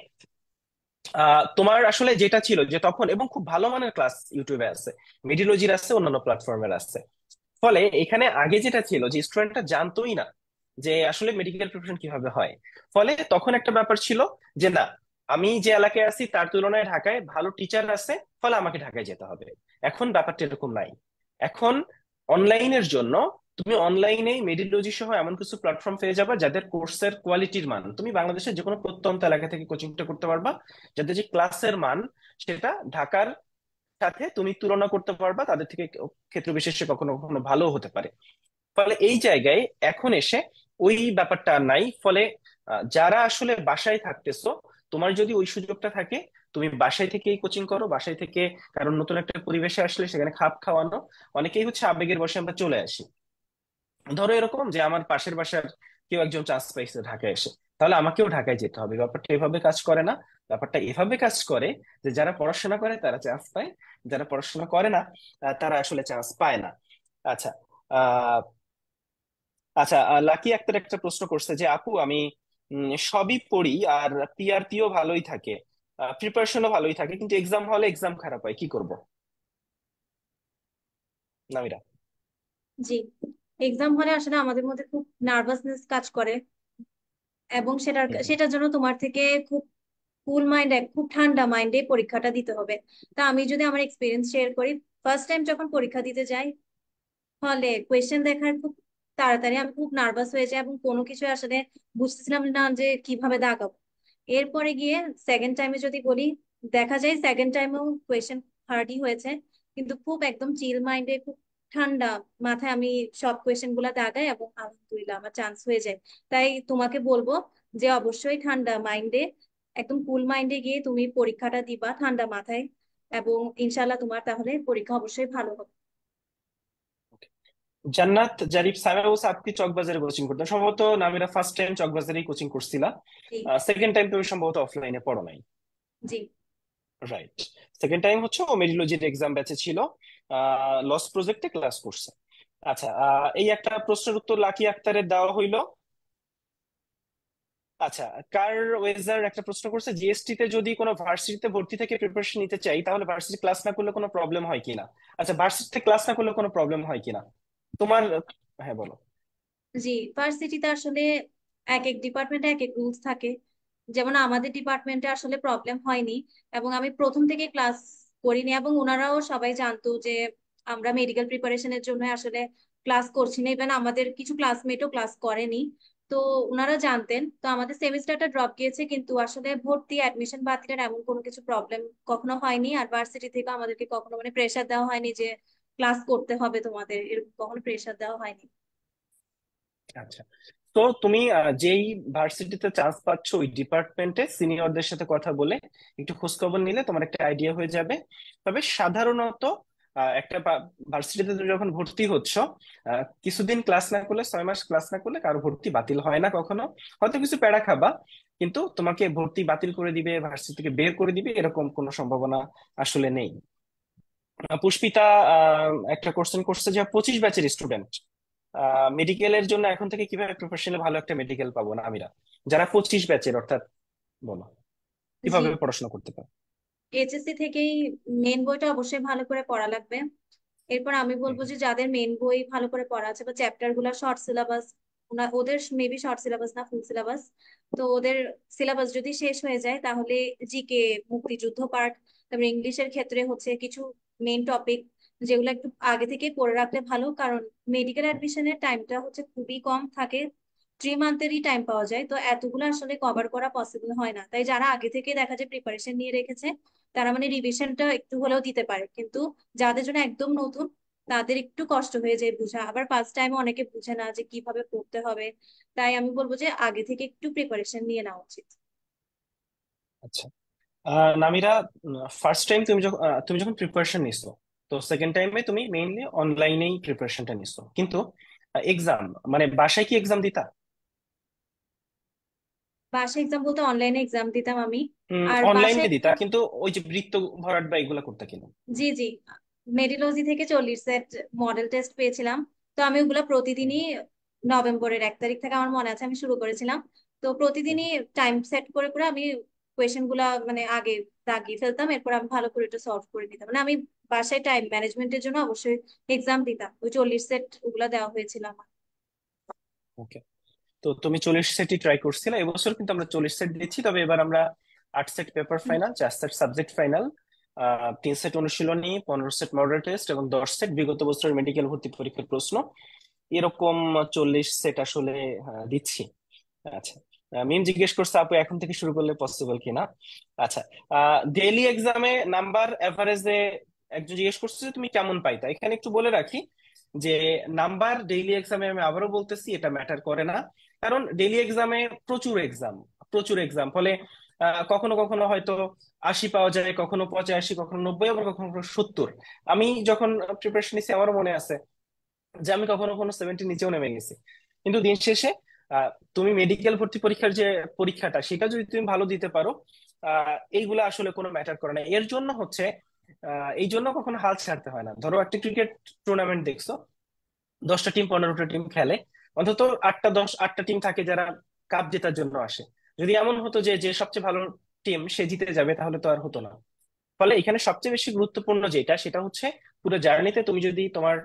তোমার আসলে যেটা ছিল যে তখন, এবং খুব ভালো মানের ক্লাস ইউটিউবে আছে, মেডিলজির আছে, অন্যান্য প্ল্যাটফর্মের আছে। ফলে এখানে আগে যেটা ছিল যে স্টুডেন্টরা জানতোই না যে আসলে মেডিকেল প্রিপারেশন কিভাবে হয়। ফলে তখন একটা ব্যাপার ছিল যে না, আমি যে এলাকায় আছি তার তুলনায় ঢাকায় ভালো টিচার আছে, ফলে আমাকে ঢাকায় যেতে হবে। এখন ব্যাপারটা এরকম নাই। এখন অনলাইনের জন্য তুমি অনলাইনে মেডিলজি সহ এমন কিছু প্ল্যাটফর্ম পেয়ে যাবে যাদের কোর্সের কোয়ালিটির মান, তুমি বাংলাদেশের যে কোনো প্রত্যন্ত এলাকা থেকে কোচিংটা করতে পারবা, যাদের যে ক্লাসের মান সেটা ঢাকার সাথে তুমি তুলনা করতে পারবা, তাদের থেকে ক্ষেত্র বিশেষে কখনো কখনো ভালো হতে পারে। ফলে এই জায়গায় এখন এসে ওই ব্যাপারটা আর নাই। ফলে যারা আসলে বাসায় থাকতেছো, তোমার যদি ওই সুযোগটা থাকে, তুমি বাসায় থেকেই কোচিং করো, বাসায় থেকে। কারণ নতুন একটা পরিবেশে আসলে সেখানে খাপ খাওয়ানো, অনেকেই হচ্ছে আবেগের বশে আমরা চলে আসি। ধরো এরকম যে আমার পাশের বাসার কেউ একজন চান্স পাইছে ঢাকায় এসে, তাহলে আমাকেও ঢাকায় যেতে হবে। ব্যাপারটা এভাবে কাজ করে না। ব্যাপারটা এভাবে কাজ করে যে যারা পড়াশোনা করে তারা চান্স পায়, যারা পড়াশোনা করে না তারা আসলে চান্স পায় না। আচ্ছা। আহ আচ্ছা, লাকি আক্তার একটা প্রশ্ন করছে যে আপু আমি সবই পড়ি আর পিআরপিও ভালোই থাকে, প্রিপারেশনও ভালোই থাকে, কিন্তু এক্সাম হলে এক্সাম খারাপ হয়, কি করব? নামিরা। জি। এক্সাম হলে আসলে আমাদের মধ্যে খুব নার্ভাসনেস কাজ করে, এবং হুম, হুম। সেটার জন্য তোমার থেকে খুব কুল মাইন্ড, খুব ঠান্ডা মাইন্ডে পরীক্ষাটা দিতে হবে। তা আমি যদি আমার এক্সপিরিয়েন্স শেয়ার করি, ফার্স্ট টাইম যখন পরীক্ষা দিতে যাই, হলে কোয়েশ্চেন দেখার খুব তাড়াতাড়ি আমি খুব নার্ভাস হয়ে যাই, এবং কোনো কিছু আসলে বুঝতেছিলাম না যে কিভাবে দাগাবো। এরপরে গিয়ে সেকেন্ড টাইমে যদি বলি, দেখা যায় সেকেন্ড টাইমেও কোয়েশ্চেন হার্ডই হয়েছে, কিন্তু খুব একদম চিল মাইন্ডে, খুব ঠান্ডা মাথায় আমি সব কোয়েশ্চেন গুলা দাগাই, এবং আলহামদুলিল্লাহ আমার চান্স হয়ে যায়। তাই তোমাকে বলবো যে অবশ্যই ঠান্ডা মাইন্ডে, একদম কুল মাইন্ডে গিয়ে তুমি পরীক্ষাটা দিবা ঠান্ডা মাথায়, এবং ইনশাল্লাহ তোমার তাহলে পরীক্ষা অবশ্যই ভালো হবে। জান্নাত জারিফ সামিরা বলছে আপনি চকবাজারে কোচিং করতেন সম্ভবত। নামিরা ফার্স্ট টাইম চকবাজারেই কোচিং করছিলা, জি। সেকেন্ড টাইম তুমি সম্ভবত অফলাইনে পড়ো নাই। জি। রাইট। সেকেন্ড টাইম হচ্ছে ও মেডিলজির এক্সাম ব্যাচে ছিল, লস প্রজেক্টে ক্লাস করছে। আচ্ছা, এই একটা প্রশ্নের উত্তর লাকি আক্তারের দেওয়া হইলো। আচ্ছা, কার ওয়েজার একটা প্রশ্ন করছে জিএসটি তে যদি কোনো ভার্সিটিতে ভর্তি থেকে প্রিপারেশন নিতে চাই তাহলে ভার্সিটি ক্লাস না করলে কোনো প্রবলেম হয় কিনা? আচ্ছা, ভার্সিটিতে ক্লাস না করলে কোনো প্রবলেম হয় কিনা তোমার? হ্যাঁ, বলো। জি। ভার্সিটিতে আসলে এক এক ডিপার্টমেন্টে এক এক রুলস থাকে। যেমন আমাদের ডিপার্টমেন্টে আসলে প্রবলেম হয়নি, এবং আমি প্রথম থেকে ক্লাস করিনি, এবং ওনারাও সবাই জানতো যে আমরা মেডিকেল প্রিপারেশনের জন্য আসলে ক্লাস করছি না। ইভেন আমাদের কিছু ক্লাসমেটও ক্লাস করেনি। তো ওনারা জানতেন। তো আমাদের সেমিস্টারটা ড্রপ গিয়েছে, কিন্তু আসলে ভর্তি অ্যাডমিশন বাতিলের এমন কোনো কিছু প্রবলেম কখনো হয়নি। আর ভার্সিটি থেকে আমাদেরকে কখনো মানে প্রেশার দেওয়া হয়নি যে ক্লাস করতে হবে তোমাদের, এরকম কখনো প্রেশার দেওয়া হয়নি? আচ্ছা, তো তুমি যেই ভার্সিটিতে চান্স পাচ্ছ ওই ডিপার্টমেন্টে সিনিয়রদের সাথে কথা বলে একটু খোঁজখবর নিলে তোমার একটা আইডিয়া হয়ে যাবে। তবে সাধারণত একটা ভার্সিটিতে তুমি যখন ভর্তি হচ্ছ, কিছুদিন ক্লাস না করলে, 6 মাস ক্লাস না করলে কারো ভর্তি বাতিল হয় না কখনো। হয়তো কিছু প্যারা খাবা, কিন্তু তোমাকে ভর্তি বাতিল করে দিবে, ভার্সিটি থেকে বের করে দিবে এরকম কোনো সম্ভাবনা আসলে নেই। পুষ্পিতা একটা কোশ্চেন করছে যে 25 ব্যাচের স্টুডেন্ট মেডিকেলের জন্য এখন থেকে কিভাবে প্রফেশনালি ভালো একটা মেডিকেল পাবো না আমিরা, যারা 25 ব্যাচের অর্থাৎ, বলো জি, কিভাবে পড়াশোনা করতে পারো? এইচএসসি থেকেই মেন বইটা অবশ্যই ভালো করে পড়া লাগবে। এরপর আমি বলবো যে যাদের মেন বই ভালো করে পড়া আছে বা চ্যাপ্টার গুলা শর্ট সিলেবাস, ওদের মেবি শর্ট সিলেবাস না ফুল সিলেবাস, তো ওদের সিলেবাস যদি শেষ হয়ে যায় তাহলে জিকে, মুক্তিযুদ্ধ পার্ট, তারপরে ইংলিশের ক্ষেত্রে হচ্ছে কিছু মেইন টপিক যেগুলো একটু আগে থেকে পড়ে রাখলে ভালো, কারণ মেডিকেল অ্যাডমিশনের টাইমটা হচ্ছে খুবই কম থাকে, 3 মান্থেরই টাইম পাওয়া যায়, তো এতগুলো আসলে কভার করা পসিবল হয় না। তাই যারা আগে থেকে দেখা যায় প্রিপারেশন নিয়ে রেখেছে তারা মানে রিভিশনটা একটু হলেও দিতে পারে, কিন্তু যাদের জন্য একদম নতুন তাদের একটু কষ্ট হয়ে যায় বোঝা, আবার ফার্স্ট টাইমে অনেকে বুঝে না যে কিভাবে পড়তে হবে। তাই আমি বলবো যে আগে থেকে একটু প্রিপারেশন নিয়ে নেওয়া উচিত। আচ্ছা, নামিরা, ফার্স্ট টাইম তুমি যখন প্রিপারেশন নিছো, তো সেকেন্ড টাইমে তুমি মেইনলি অনলাইনেই প্রিপারেশনটা নিছো, কিন্তু এক্সাম মানে বাসায় কি এক্সাম দিতা? বাসায় এক্সাম বলতে অনলাইনে এক্সাম দিতাম আমি। আর অনলাইনে বাসায় দিতা, কিন্তু ওই যে বৃত্ত ভরাট বা এগুলা করতে কিনা? জি জি, মেডিলজি থেকে 40 সেট মডেল টেস্ট পেয়েছিলাম। তো আমি ওগুলো প্রতিদিনই নভেম্বরের 1 তারিখ থেকে আমার মনে আছে আমি শুরু করেছিলাম। তো প্রতিদিনই টাইম সেট করে করে আমি কোয়েশ্চেন গুলা মানে আগে দাগিয়ে ফেলতাম, এরপর আমি ভালো করে এটা সলভ করে নিতাম, মানে আমি বাসায় টাইম ম্যানেজমেন্টের জন্য অবশ্যই এক্সাম দিতাম, ওই 40 সেট ওগুলা দেওয়া হয়েছিল আমার। ওকে, তো তুমি 40 সেটই ট্রাই করছিলে। এবছর কিন্তু আমরা 40 সেট দিচ্ছি, তবে এবার আমরা 8 set paper final, 4 set subject final, 3 set অনুশীলনী, 15 সেট মডেল টেস্ট এবং 10 সেট বিগত বছরের মেডিকেল ভর্তি পরীক্ষার প্রশ্ন, এরকম 40 সেট আসলে দিচ্ছি। আচ্ছা, মিম জিজ্ঞেস করছে আপু এখন থেকে শুরু করলে পসিবল কিনা। আচ্ছা, ডেইলি এক্সামে নাম্বার এভারেজে একজন জিজ্ঞেস করছে যে তুমি কেমন পাইতা। এখানে একটু বলে রাখি যে নাম্বার ডেইলি এক্সামে, আমি আবারও বলতেছি, এটা ম্যাটার করে না। কারণ ডেইলি এক্সামে প্রচুর এক্সাম ফলে কখনো কখনো হয়তো 80 পাওয়া যায়, কখনো 85, কখনো 90, আবার কখনো কখনো 70। আমি যখন প্রিপারেশন নিচ্ছি আমারও মনে আছে যে আমি কখনো কখনো 70 নিচেও নেমে গেছি। কিন্তু দিন শেষে আহ, তুমি মেডিকেল ভর্তি পরীক্ষার যে পরীক্ষাটা, সেটা যদি তুমি ভালো দিতে পারো, এইগুলো আসলে কোনো ম্যাটার করে না। এর জন্য হচ্ছে এই জন্য কখনো হাল ছাড়তে হয় না। ধরো একটা ক্রিকেট টুর্নামেন্ট দেখছো, 10টা টিম 15টা টিম খেলে, অন্তত 8টা টিম থাকে যারা কাপ জেতার জন্য আসে। যদি এমন হতো যে যে সবচেয়ে ভালো টিম সে জিতে যাবে, তাহলে তো আর হতো না। ফলে এখানে সবচেয়ে বেশি গুরুত্বপূর্ণ যেটা, সেটা হচ্ছে পুরো জার্নিতে তুমি যদি তোমার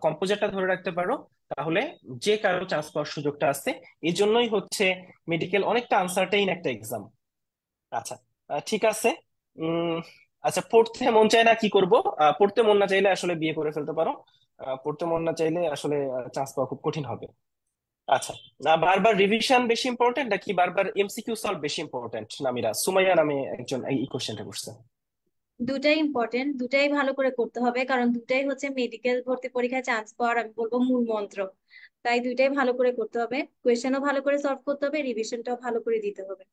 কম্পোজারটা ধরে রাখতে পারো, তাহলে যে কারো চান্স পাওয়ার সুযোগটা আছে। এই জন্যই হচ্ছে মেডিকেল অনেকটা আনসার্টেইন একটা এক্সাম। আচ্ছা, ঠিক আছে। উম আচ্ছা, পড়তে মন চায় না কি করব? পড়তে মন না চাইলে আসলে বিয়ে করে ফেলতে পারো। পড়তে মন না চাইলে আসলে চান্স পাওয়া খুব কঠিন হবে। আচ্ছা, বারবার রিভিশন বেশি ইম্পর্টেন্ট নাকি বারবার এমসিকিউ সলভ বেশি ইম্পর্টেন্ট? নামিরা সুমাইয়া নামে একজন এই কোশ্চেনটা করছে। দুটাই ইম্পর্টেন্ট, দুটাই ভালো করে করতে হবে, কারণ দুটাই হচ্ছে মেডিকেল ভর্তি পরীক্ষায় চান্স পাওয়ার আমি বলবো মূল মন্ত্র। তাই দুইটাই ভালো করে করতে হবে, কোয়েশ্চেনও ভালো করে সলভ করতে হবে, রিভিশনটাও ভালো করে দিতে হবে।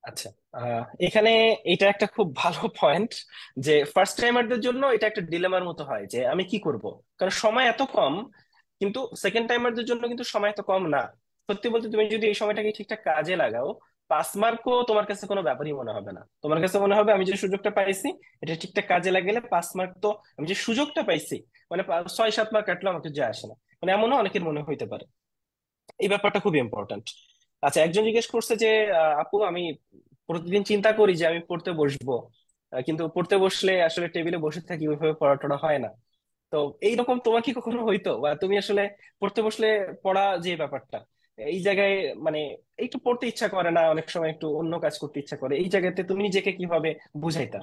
আচ্ছা, এখানে এটা একটা খুব ভালো পয়েন্ট যে ফার্স্ট টাইমারদের জন্য এটা একটা ডিলেমার মতো হয় যে আমি কি করব, কারণ সময় এত কম। কিন্তু সেকেন্ড টাইমারদের জন্য কিন্তু সময় এত কম না। সত্যি বলতে তুমি যদি এই সময়টাকে ঠিকঠাক কাজে লাগাও, 5 মার্কও তোমার কাছে কোনো ব্যাপারই মনে হবে না। তোমার কাছে মনে হবে আমি যে সুযোগটা পাইছি এটা ঠিকঠাক কাজে লাগালে 5 মার্ক তো, আমি যে সুযোগটা পাইছি, মানে 6-7 মার্ক কাটলেও আমাকে যায় আসে না। মানে এমনও অনেকের মনে হইতে পারে। এই ব্যাপারটা খুব ইম্পর্ট্যান্ট। আচ্ছা, একজন জিজ্ঞেস করছে যে আপু আমি প্রতিদিন চিন্তা করি যে আমি পড়তে বসবো, কিন্তু পড়তে বসলে আসলে টেবিলে বসে থাকি, ওইভাবে পড়াটা হয় না। তো এইরকম তোমার কি কখনো হইতো, বা তুমি আসলে পড়তে বসলে পড়া যে ব্যাপারটা, এই জায়গায় মানে একটু পড়তে ইচ্ছা করে না, অনেক সময় একটু অন্য কাজ করতে ইচ্ছা করে, এই জায়গাতে তুমি নিজেকে কিভাবে বুঝাইতা?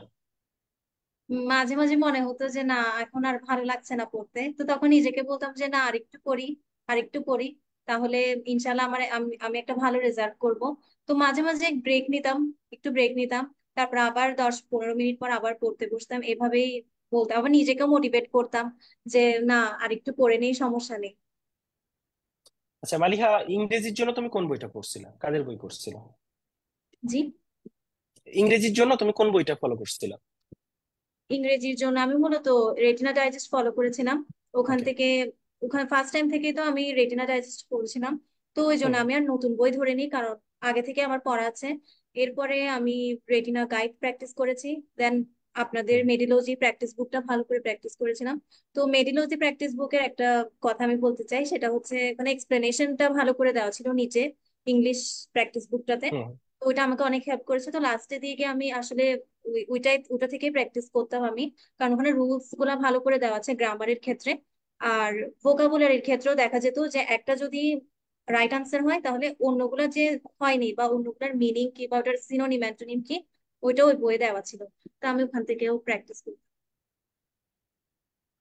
মাঝে মাঝে মনে হতো যে না এখন আর ভালো লাগছে না পড়তে, তো তখন নিজেকে বলতাম যে না আরেকটু পড়ি, আরেকটু পড়ি, তাহলে ইনশাল্লাহ আমার আমি আমি একটা ভালো রেজাল্ট করব। তো মাঝে মাঝে ব্রেক নিতাম, একটু ব্রেক নিতাম, তারপর আবার 10-15 মিনিট পর আবার পড়তে বসতাম, এভাবেই বলতাম, আবার নিজেকে মোটিভেট করতাম যে না, আরেকটু পড়ে নেই, সমস্যা নেই। আচ্ছা মালিহা, ইংরেজির জন্য তুমি কোন বইটা পড়ছিলা, কাদের বই পড়ছিলা? জি। ইংরেজির জন্য তুমি কোন বইটা ফলো করছিলা? ইংরেজির জন্য আমি মূলত রেটিনা ডাইজেস্ট ফলো করেছিলাম। ওখান ওকে। থেকে, ওখানে ফার্স্ট টাইম থেকেই তো আমি রেটিনা ডাইজেস্ট পড়ছিলাম। তো ওই জন্য হুম। আমি আর নতুন বই ধরে নিই, কারণ আগে থেকে আমার পড়া আছে। এরপরে আমি রেটিনা গাইড প্র্যাকটিস করেছি, দেন আপনাদের হুম। মেডিলজি প্র্যাকটিস বুকটা ভালো করে প্র্যাকটিস করেছিলাম। তো মেডিলজি প্র্যাকটিস বুকের একটা কথা আমি বলতে চাই, সেটা হচ্ছে মানে এক্সপ্লেনেশনটা ভালো করে দেওয়া ছিল নিচে, ইংলিশ প্র্যাকটিস বুকটাতে। হুম। ওইটা আমাকে অনেক হেল্প করেছে। তো লাস্টের দিকে আমি আসলে ওইটা থেকেই প্র্যাকটিস করতাম আমি, কারণ ওখানে রুলস গুলা ভালো করে দেওয়া আছে গ্রামারের ক্ষেত্রে। আর ভোকাবুলারির ক্ষেত্রেও দেখা যেত যে একটা যদি রাইট আনসার হয়, তাহলে অন্যগুলা যে হয়নি বা অন্যগুলার মিনিং কি বা ওটার সিনোনিম অ্যান্টোনিম কি, ওইটাও ওই বইয়ে দেওয়া ছিল। তো আমি ওখান থেকেও প্র্যাকটিস করতাম।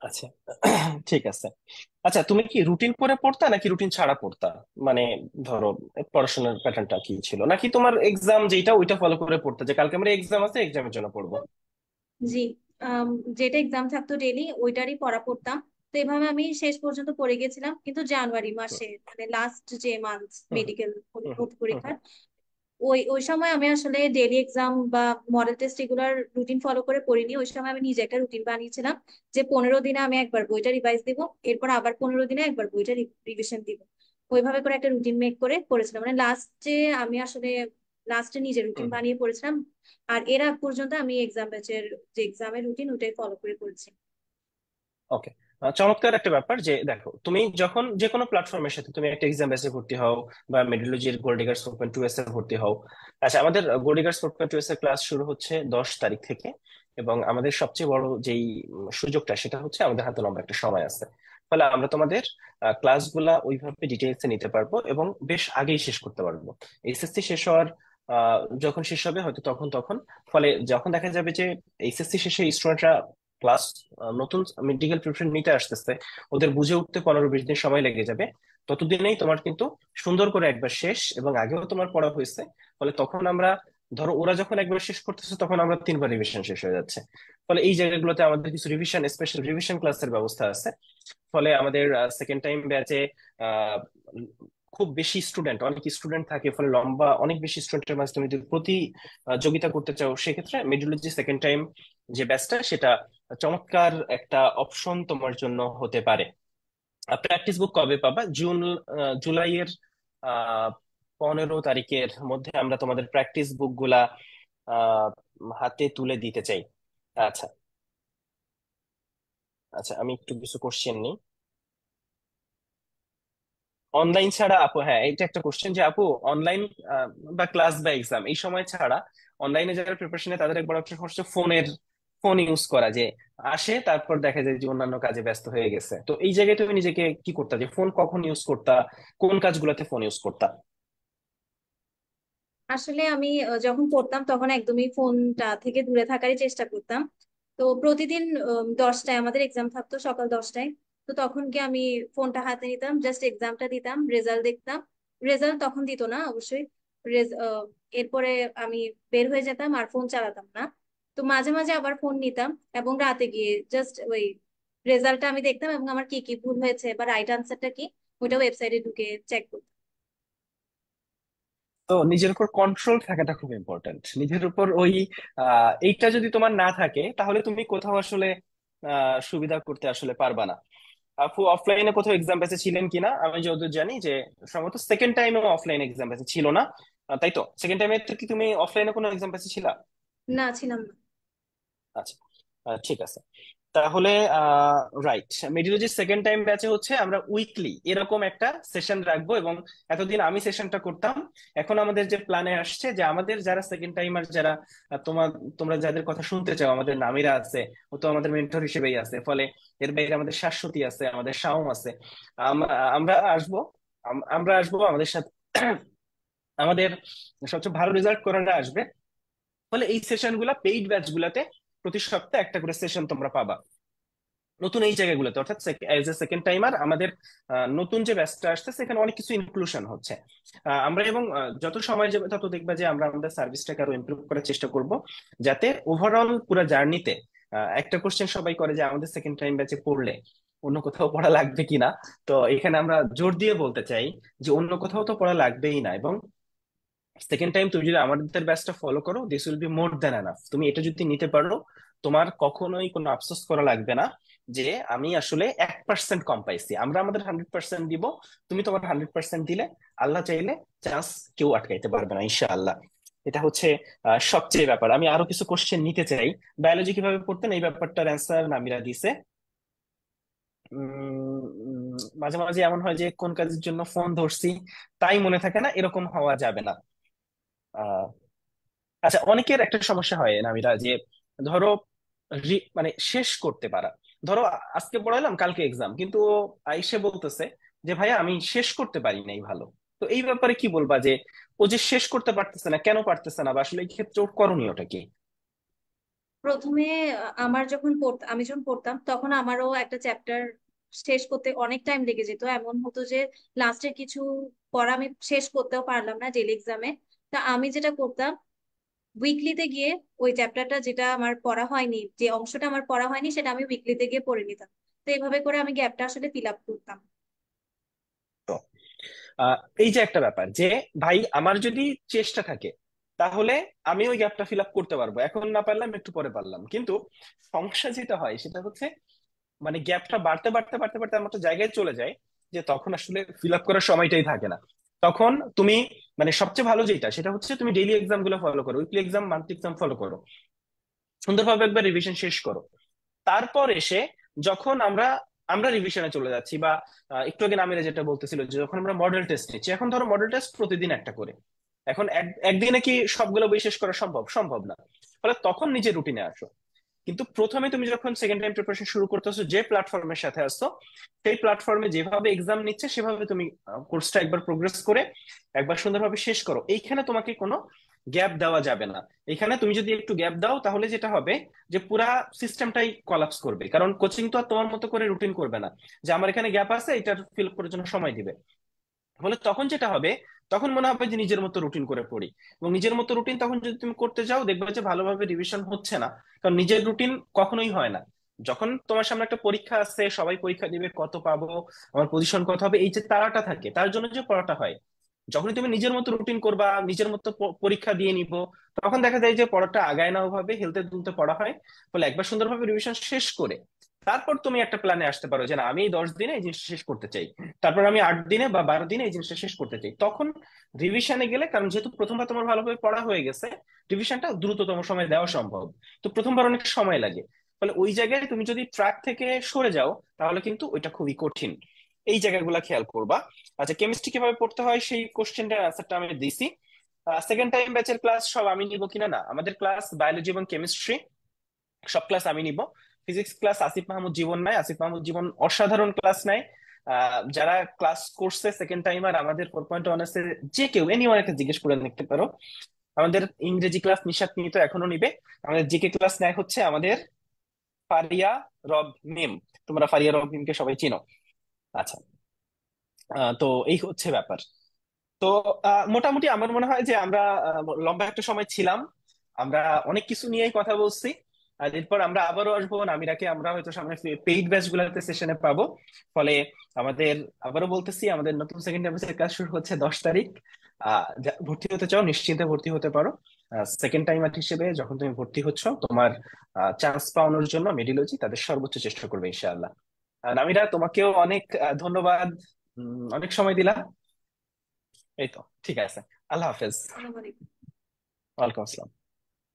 আচ্ছা। ঠিক আছে। আচ্ছা তুমি কি রুটিন করে পড়তা নাকি রুটিন ছাড়া পড়তা? মানে ধরো পড়াশোনার প্যাটার্নটা কি ছিল, নাকি তোমার এক্সাম যেটা ওইটা ফলো করে পড়তা, যে কালকে আমার এক্সাম আছে, এক্সামের জন্য পড়বো? জি। যেটা এক্সাম থাকতো ডেইলি ওইটারই পড়া পড়তাম। তো এভাবে আমি শেষ পর্যন্ত পড়ে গেছিলাম, কিন্তু জানুয়ারি হুম। মাসে মানে লাস্ট যে মান্থ হুম। মেডিকেল হুম। ভর্তি হুম। পরীক্ষার, ওই ওই সময় আমি আসলে ডেইলি এক্সাম বা মডেল টেস্ট এগুলার রুটিন ফলো করে পড়িনি। ওই সময় আমি নিজে একটা রুটিন বানিয়েছিলাম যে 15 দিনে আমি একবার বইটা রিভাইজ দিব, এরপর আবার 15 দিনে একবার বইটা রিভিশন দিব। ওইভাবে করে একটা রুটিন মেক করে পড়েছিলাম, মানে লাস্টে আমি আসলে লাস্টে নিজে রুটিন হুম। বানিয়ে পড়েছিলাম। আর এর আগ পর্যন্ত আমি এক্সাম ব্যাচের যে এক্সামের রুটিন ওটাই ফলো করে পড়েছি। ওকে। চমৎকার একটা ব্যাপার যে দেখো, তুমি যখন যে কোনো প্ল্যাটফর্মের সাথে তুমি একটা এক্সাম বেসে ভর্তি হও বা মেডেলজির গোল্ড ডিগার্স 4.2 এস এ ভর্তি হও। আচ্ছা, আমাদের গোল্ড ডিগার্স 4.2 এস এর ক্লাস শুরু হচ্ছে 10 তারিখ থেকে। এবং আমাদের সবচেয়ে বড় যেই সুযোগটা, সেটা হচ্ছে আমাদের হাতে লম্বা একটা সময় আছে। ফলে আমরা তোমাদের ক্লাসগুলা ওইভাবে ডিটেইলসে নিতে পারবো এবং বেশ আগেই শেষ করতে পারবো। এইচএসসি শেষ হওয়ার যখন শেষ হবে হয়তো তখন তখন ফলে যখন দেখা যাবে যে এইচএসসি শেষে স্টুডেন্টরা ক্লাস নতুন মেডিকেল প্রিপারেশন নিতে আসতেছে, ওদের বুঝে উঠতে 15-20 দিন সময় লেগে যাবে। ততদিনেই তোমার কিন্তু সুন্দর করে একবার শেষ, এবং আগেও তোমার পড়া হয়েছে। ফলে তখন আমরা, ধরো ওরা যখন একবার শেষ করতেছে তখন আমরা 3বার রিভিশন শেষ হয়ে যাচ্ছে। ফলে এই জায়গাগুলোতে আমাদের কিছু রিভিশন, স্পেশাল রিভিশন ক্লাসের ব্যবস্থা আছে। ফলে আমাদের সেকেন্ড টাইম ব্যাচে খুব বেশি স্টুডেন্ট, অনেক স্টুডেন্ট থাকে, ফলে লম্বা অনেক বেশি স্টুডেন্টের মাঝে তুমি যদি প্রতিযোগিতা করতে চাও, সেক্ষেত্রে মেডিওলজি সেকেন্ড টাইম যে ব্যাচটা, সেটা চমৎকার একটা অপশন তোমার জন্য হতে পারে। প্র্যাকটিস বুক কবে পাবা? জুলাইয়ের 15 তারিখের মধ্যে আমরা তোমাদের প্র্যাকটিস বুক গুলা আহ, হাতে তুলে দিতে চাই। আচ্ছা। আচ্ছা, আমি একটু কিছু কোশ্চেন নিই। অনলাইন ছাড়া আপু, হ্যাঁ এটা একটা কোশ্চেন যে আপু, অনলাইন বা ক্লাস বা এক্সাম এই সময় ছাড়া অনলাইনে যারা প্রিপারেশন নেয় তাদের এক বড় একটা সমস্যা ফোন ইউজ করা, যে আসে তারপর দেখা যায় যে অন্যান্য কাজে ব্যস্ত হয়ে গেছে। তো এই জায়গায় তুমি নিজেকে কি করতা, যে ফোন কখন ইউজ করতা, কোন কাজগুলোতে ফোন ইউজ করতা? আসলে আমি যখন পড়তাম তখন একদমই ফোনটা থেকে দূরে থাকারই চেষ্টা করতাম। তো প্রতিদিন 10টায় আমাদের এক্সাম থাকতো, সকাল 10টায়। তো তখন কি আমি ফোনটা হাতে নিতাম, জাস্ট এক্সামটা দিতাম, রেজাল্ট দেখতাম। রেজাল্ট তখন দিত না অবশ্যই। এরপরে আমি বের হয়ে যেতাম, আর ফোন চালাতাম না। তো মাঝে মাঝে আবার ফোন নিতাম, এবং রাতে গিয়ে জাস্ট ওই রেজাল্টটা আমি দেখতাম, এবং আমার কি কি ভুল হয়েছে বা রাইট আনসারটা কি, ওইটা ওয়েবসাইটে ঢুকে চেক করতাম। তো নিজের উপর কন্ট্রোল থাকাটা খুব ইম্পর্ট্যান্ট। নিজের উপর ওই এইটা যদি তোমার না থাকে, তাহলে তুমি কোথাও আসলে সুবিধা করতে আসলে পারবা না। আপু অফলাইনে কোথাও এক্সাম বেঁচে ছিলেন কিনা? আমি যতদূর জানি যে সম্ভবত সেকেন্ড টাইমেও অফলাইন এক্সাম বেঁচে ছিল না। তাই তো, সেকেন্ড টাইমে কি তুমি অফলাইনে কোনো এক্সাম বেঁচে ছিলা? না, ছিলাম না। আচ্ছা। ঠিক আছে। তাহলে রাইট, মেডিওলজির সেকেন্ড টাইম ব্যাচে হচ্ছে আমরা উইকলি এরকম একটা সেশন রাখবো। এবং এতদিন আমি সেশনটা করতাম। এখন আমাদের যে প্ল্যানে আসছে যে আমাদের যারা সেকেন্ড টাইমার, যারা তোমরা যাদের কথা শুনতে চাও, আমাদের নামিরা আছে, ও তো আমাদের মেন্টর হিসেবেই আছে। ফলে এর বাইরে আমাদের শাশ্বতী আছে, আমাদের শাওম আছে। আমরা আসবো। আমরা আসবো আমাদের সাথে। আমাদের সবচেয়ে ভালো রেজাল্ট করারা আসবে। ফলে এই সেশন গুলা, পেইড ব্যাচ গুলাতে প্রতি সপ্তাহে একটা করে সেশন তোমরা পাবা নতুন এই জায়গাগুলোতে। অর্থাৎ এজ এ সেকেন্ড টাইমার আমাদের নতুন যে ব্যাচটা আসছে সেখানে অনেক কিছু ইনক্লুশন হচ্ছে। আমরা এবং যত সময় যাবে তত দেখবা যে আমরা আমাদের সার্ভিসটাকে আরো ইমপ্রুভ করার চেষ্টা করব, যাতে ওভারঅল পুরো জার্নিতে একটা কোশ্চেন সবাই করে যে আমাদের সেকেন্ড টাইম ব্যাচে পড়লে অন্য কোথাও পড়া লাগবে কিনা। তো এখানে আমরা জোর দিয়ে বলতে চাই যে অন্য কোথাও তো পড়া লাগবেই না, এবং সেকেন্ড টাইম তুমি যদি আমাদের ব্যাচটা ফলো করো, this will be more than enough. তুমি এটা যদি নিতে পারো, তোমার কখনোই কোনো আফসোস করা লাগবে না যে আমি আসলে 1% কম পাইছি। আমরা আমাদের 100% দিব, তুমি তোমার 100% দিলে, আল্লাহ চাইলে চান্স কেউ আটকাইতে পারবে না ইনশাআল্লাহ। এটা হচ্ছে সবচেয়ে ব্যাপার। আমি আরো কিছু কোশ্চেন নিতে চাই। বায়োলজি কিভাবে পড়তেন এই ব্যাপারটার অ্যান্সার নামিরা দিছে। মাঝে মাঝে এমন হয় যে কোন কাজের জন্য ফোন ধরছি তাই মনে থাকে না, এরকম হওয়া যাবে না। আচ্ছা, অনেকের একটা সমস্যা হয় নামিরা, যে ধরো মানে শেষ করতে পারা। ধরো আজকে পড়াইলাম, কালকে এক্সাম, কিন্তু ও আইসে বলতেছে যে ভাইয়া আমি শেষ করতে পারি নাই ভালো। তো এই ব্যাপারে কি বলবা, যে ও যে শেষ করতে পারতেছে না, কেন পারতেছে না, বা আসলে এই ক্ষেত্রে ওর করণীয়টা কি? প্রথমে আমি যখন পড়তাম তখন আমারও একটা চ্যাপ্টার শেষ করতে অনেক টাইম লেগে যেত। এমন হতো যে লাস্টের কিছু পড়া আমি শেষ করতেও পারলাম না ডেলি এক্সামে। তা আমি যেটা করতাম, উইকলিতে গিয়ে ওই চ্যাপ্টারটা যেটা আমার পড়া হয়নি, যে অংশটা আমার পড়া হয়নি, সেটা আমি উইকলিতে গিয়ে পড়ে নিতাম। তো এইভাবে করে আমি গ্যাপটা আসলে ফিল আপ করতাম। তো আহ, এই যে একটা ব্যাপার যে ভাই আমার যদি চেষ্টা থাকে তাহলে আমি ওই গ্যাপটা ফিল আপ করতে পারবো, এখন না পারলাম একটু পরে পারলাম। কিন্তু সমস্যা যেটা হয় সেটা হচ্ছে মানে গ্যাপটা বাড়তে বাড়তে বাড়তে বাড়তে এমন একটা জায়গায় চলে যায় যে তখন আসলে ফিল আপ করার সময়টাই থাকে না। তখন তুমি মানে সবচেয়ে ভালো যেটা সেটা হচ্ছে তুমি ডেইলি এক্সাম গুলো ফলো করো, weekly exam, monthly exam follow করো, সুন্দরভাবে একবার রিভিশন শেষ করো। তারপর এসে যখন আমরা আমরা রিভিশনে চলে যাচ্ছি, বা একটু আগে নামিরা যেটা বলতেছিল যে যখন আমরা মডেল টেস্ট নিচ্ছি, এখন ধরো মডেল টেস্ট প্রতিদিন একটা করে। এখন একদিনে কি সবগুলো বই শেষ করা সম্ভব? সম্ভব না। ফলে তখন নিজের রুটিনে আসো। কিন্তু প্রথমে তুমি যখন সেকেন্ড টাইম প্রিপারেশন শুরু করতেছো, যে প্ল্যাটফর্মের সাথে আসছো, সেই প্ল্যাটফর্মে যেভাবে এক্সাম নিচ্ছে সেভাবে তুমি কোর্সটা একবার প্রোগ্রেস করে একবার সুন্দরভাবে শেষ করো। এইখানে তোমাকে কোনো গ্যাপ দেওয়া যাবে না। এখানে তুমি যদি একটু গ্যাপ দাও তাহলে যেটা হবে যে পুরা সিস্টেমটাই কলাপস করবে, কারণ কোচিং তো আর তোমার মতো করে রুটিন করবে না যে আমার এখানে গ্যাপ আছে এটার ফিল করার জন্য সময় দিবে। ফলে তখন যেটা হবে, তখন মনে হবে যে নিজের মতো রুটিন করে পড়ি। এবং নিজের মতো রুটিন তখন যদি তুমি করতে যাও দেখবে যে ভালোভাবে রিভিশন হচ্ছে না। কারণ নিজের রুটিন কখনোই হয় না। যখন তোমার সামনে একটা পরীক্ষা আছে, সবাই পরীক্ষা দিবে, কত পাবো, আমার পজিশন কত হবে, এই যে তাড়াটা থাকে, তার জন্য যে পড়াটা হয়। যখনই তুমি নিজের মতো রুটিন করবা, নিজের মতো পরীক্ষা দিয়ে নিবো, তখন দেখা যায় যে পড়াটা আগায় না, ওভাবে হেলতে দুলতে পড়া হয়। ফলে একবার সুন্দরভাবে রিভিশন শেষ করে তারপর তুমি একটা প্ল্যানে আসতে পারো যে না আমি এই 10 দিনে এই জিনিসটা শেষ করতে চাই, তারপর আমি 8 দিনে বা 12 দিনে এই জিনিসটা শেষ করতে চাই। তখন রিভিশনে গেলে, কারণ যেহেতু প্রথমবার তোমার ভালোভাবে পড়া হয়ে গেছে, রিভিশনটা দ্রুততম সময় দেওয়া সম্ভব। তো প্রথমবার অনেক সময় লাগে। ফলে ওই জায়গায় তুমি যদি ট্র্যাক থেকে সরে যাও তাহলে কিন্তু ওইটা খুবই কঠিন। এই জায়গাগুলো খেয়াল করবা। আচ্ছা, কেমিস্ট্রি কিভাবে পড়তে হয় সেই কোশ্চেনটার অ্যান্সারটা আমি দিছি। সেকেন্ড টাইম ব্যাচের ক্লাস সব আমি নিব কিনা, না, আমাদের ক্লাস বায়োলজি এবং কেমিস্ট্রি সব ক্লাস আমি নিব। ফিজিক্স ক্লাস আসিফ মাহমুদ জীবন নেয়, আসিফ মাহমুদ জীবন অসাধারণ ক্লাস নেয়। যারা ক্লাস করছে সেকেন্ড টাইমার আমাদের 4.1 এর, যে কেউ এনি ওয়ানকে জিজ্ঞেস করে দেখতে পারো। আমাদের ইংরেজি ক্লাস নিশাত নিত, এখনো নিবে। আমাদের জিকে ক্লাস নেয় হচ্ছে আমাদের ফারিয়া রব মিম। তোমরা ফারিয়া রব মিমকে সবাই চিনো। আচ্ছা, তো এই হচ্ছে ব্যাপার। তো মোটামুটি আমার মনে হয় যে আমরা লম্বা একটা সময় ছিলাম, আমরা অনেক কিছু নিয়েই কথা বলছি। আর এরপর আমরা আবারও আসবো নামিরাকে আমরা হয়তো সামনে পেইড ব্যাচ গুলাতে সেশনে পাবো। ফলে আমাদের, আবারও বলতেছি, আমাদের নতুন সেকেন্ড সেমিস্টার ক্লাস শুরু হচ্ছে 10 তারিখ। ভর্তি হতে চাও নিশ্চিন্তে ভর্তি হতে পারো। সেকেন্ড টাইমার হিসেবে যখন তুমি ভর্তি হচ্ছ, তোমার চান্স পাওয়ানোর জন্য মেডিলজি তাদের সর্বোচ্চ চেষ্টা করবে ইনশাআল্লাহ। নামিরা, তোমাকেও অনেক ধন্যবাদ। অনেক সময় দিলা। এই তো, ঠিক আছে। আল্লাহ হাফেজ। আসসালামু আলাইকুম। ওয়ালাইকুম আসসালাম।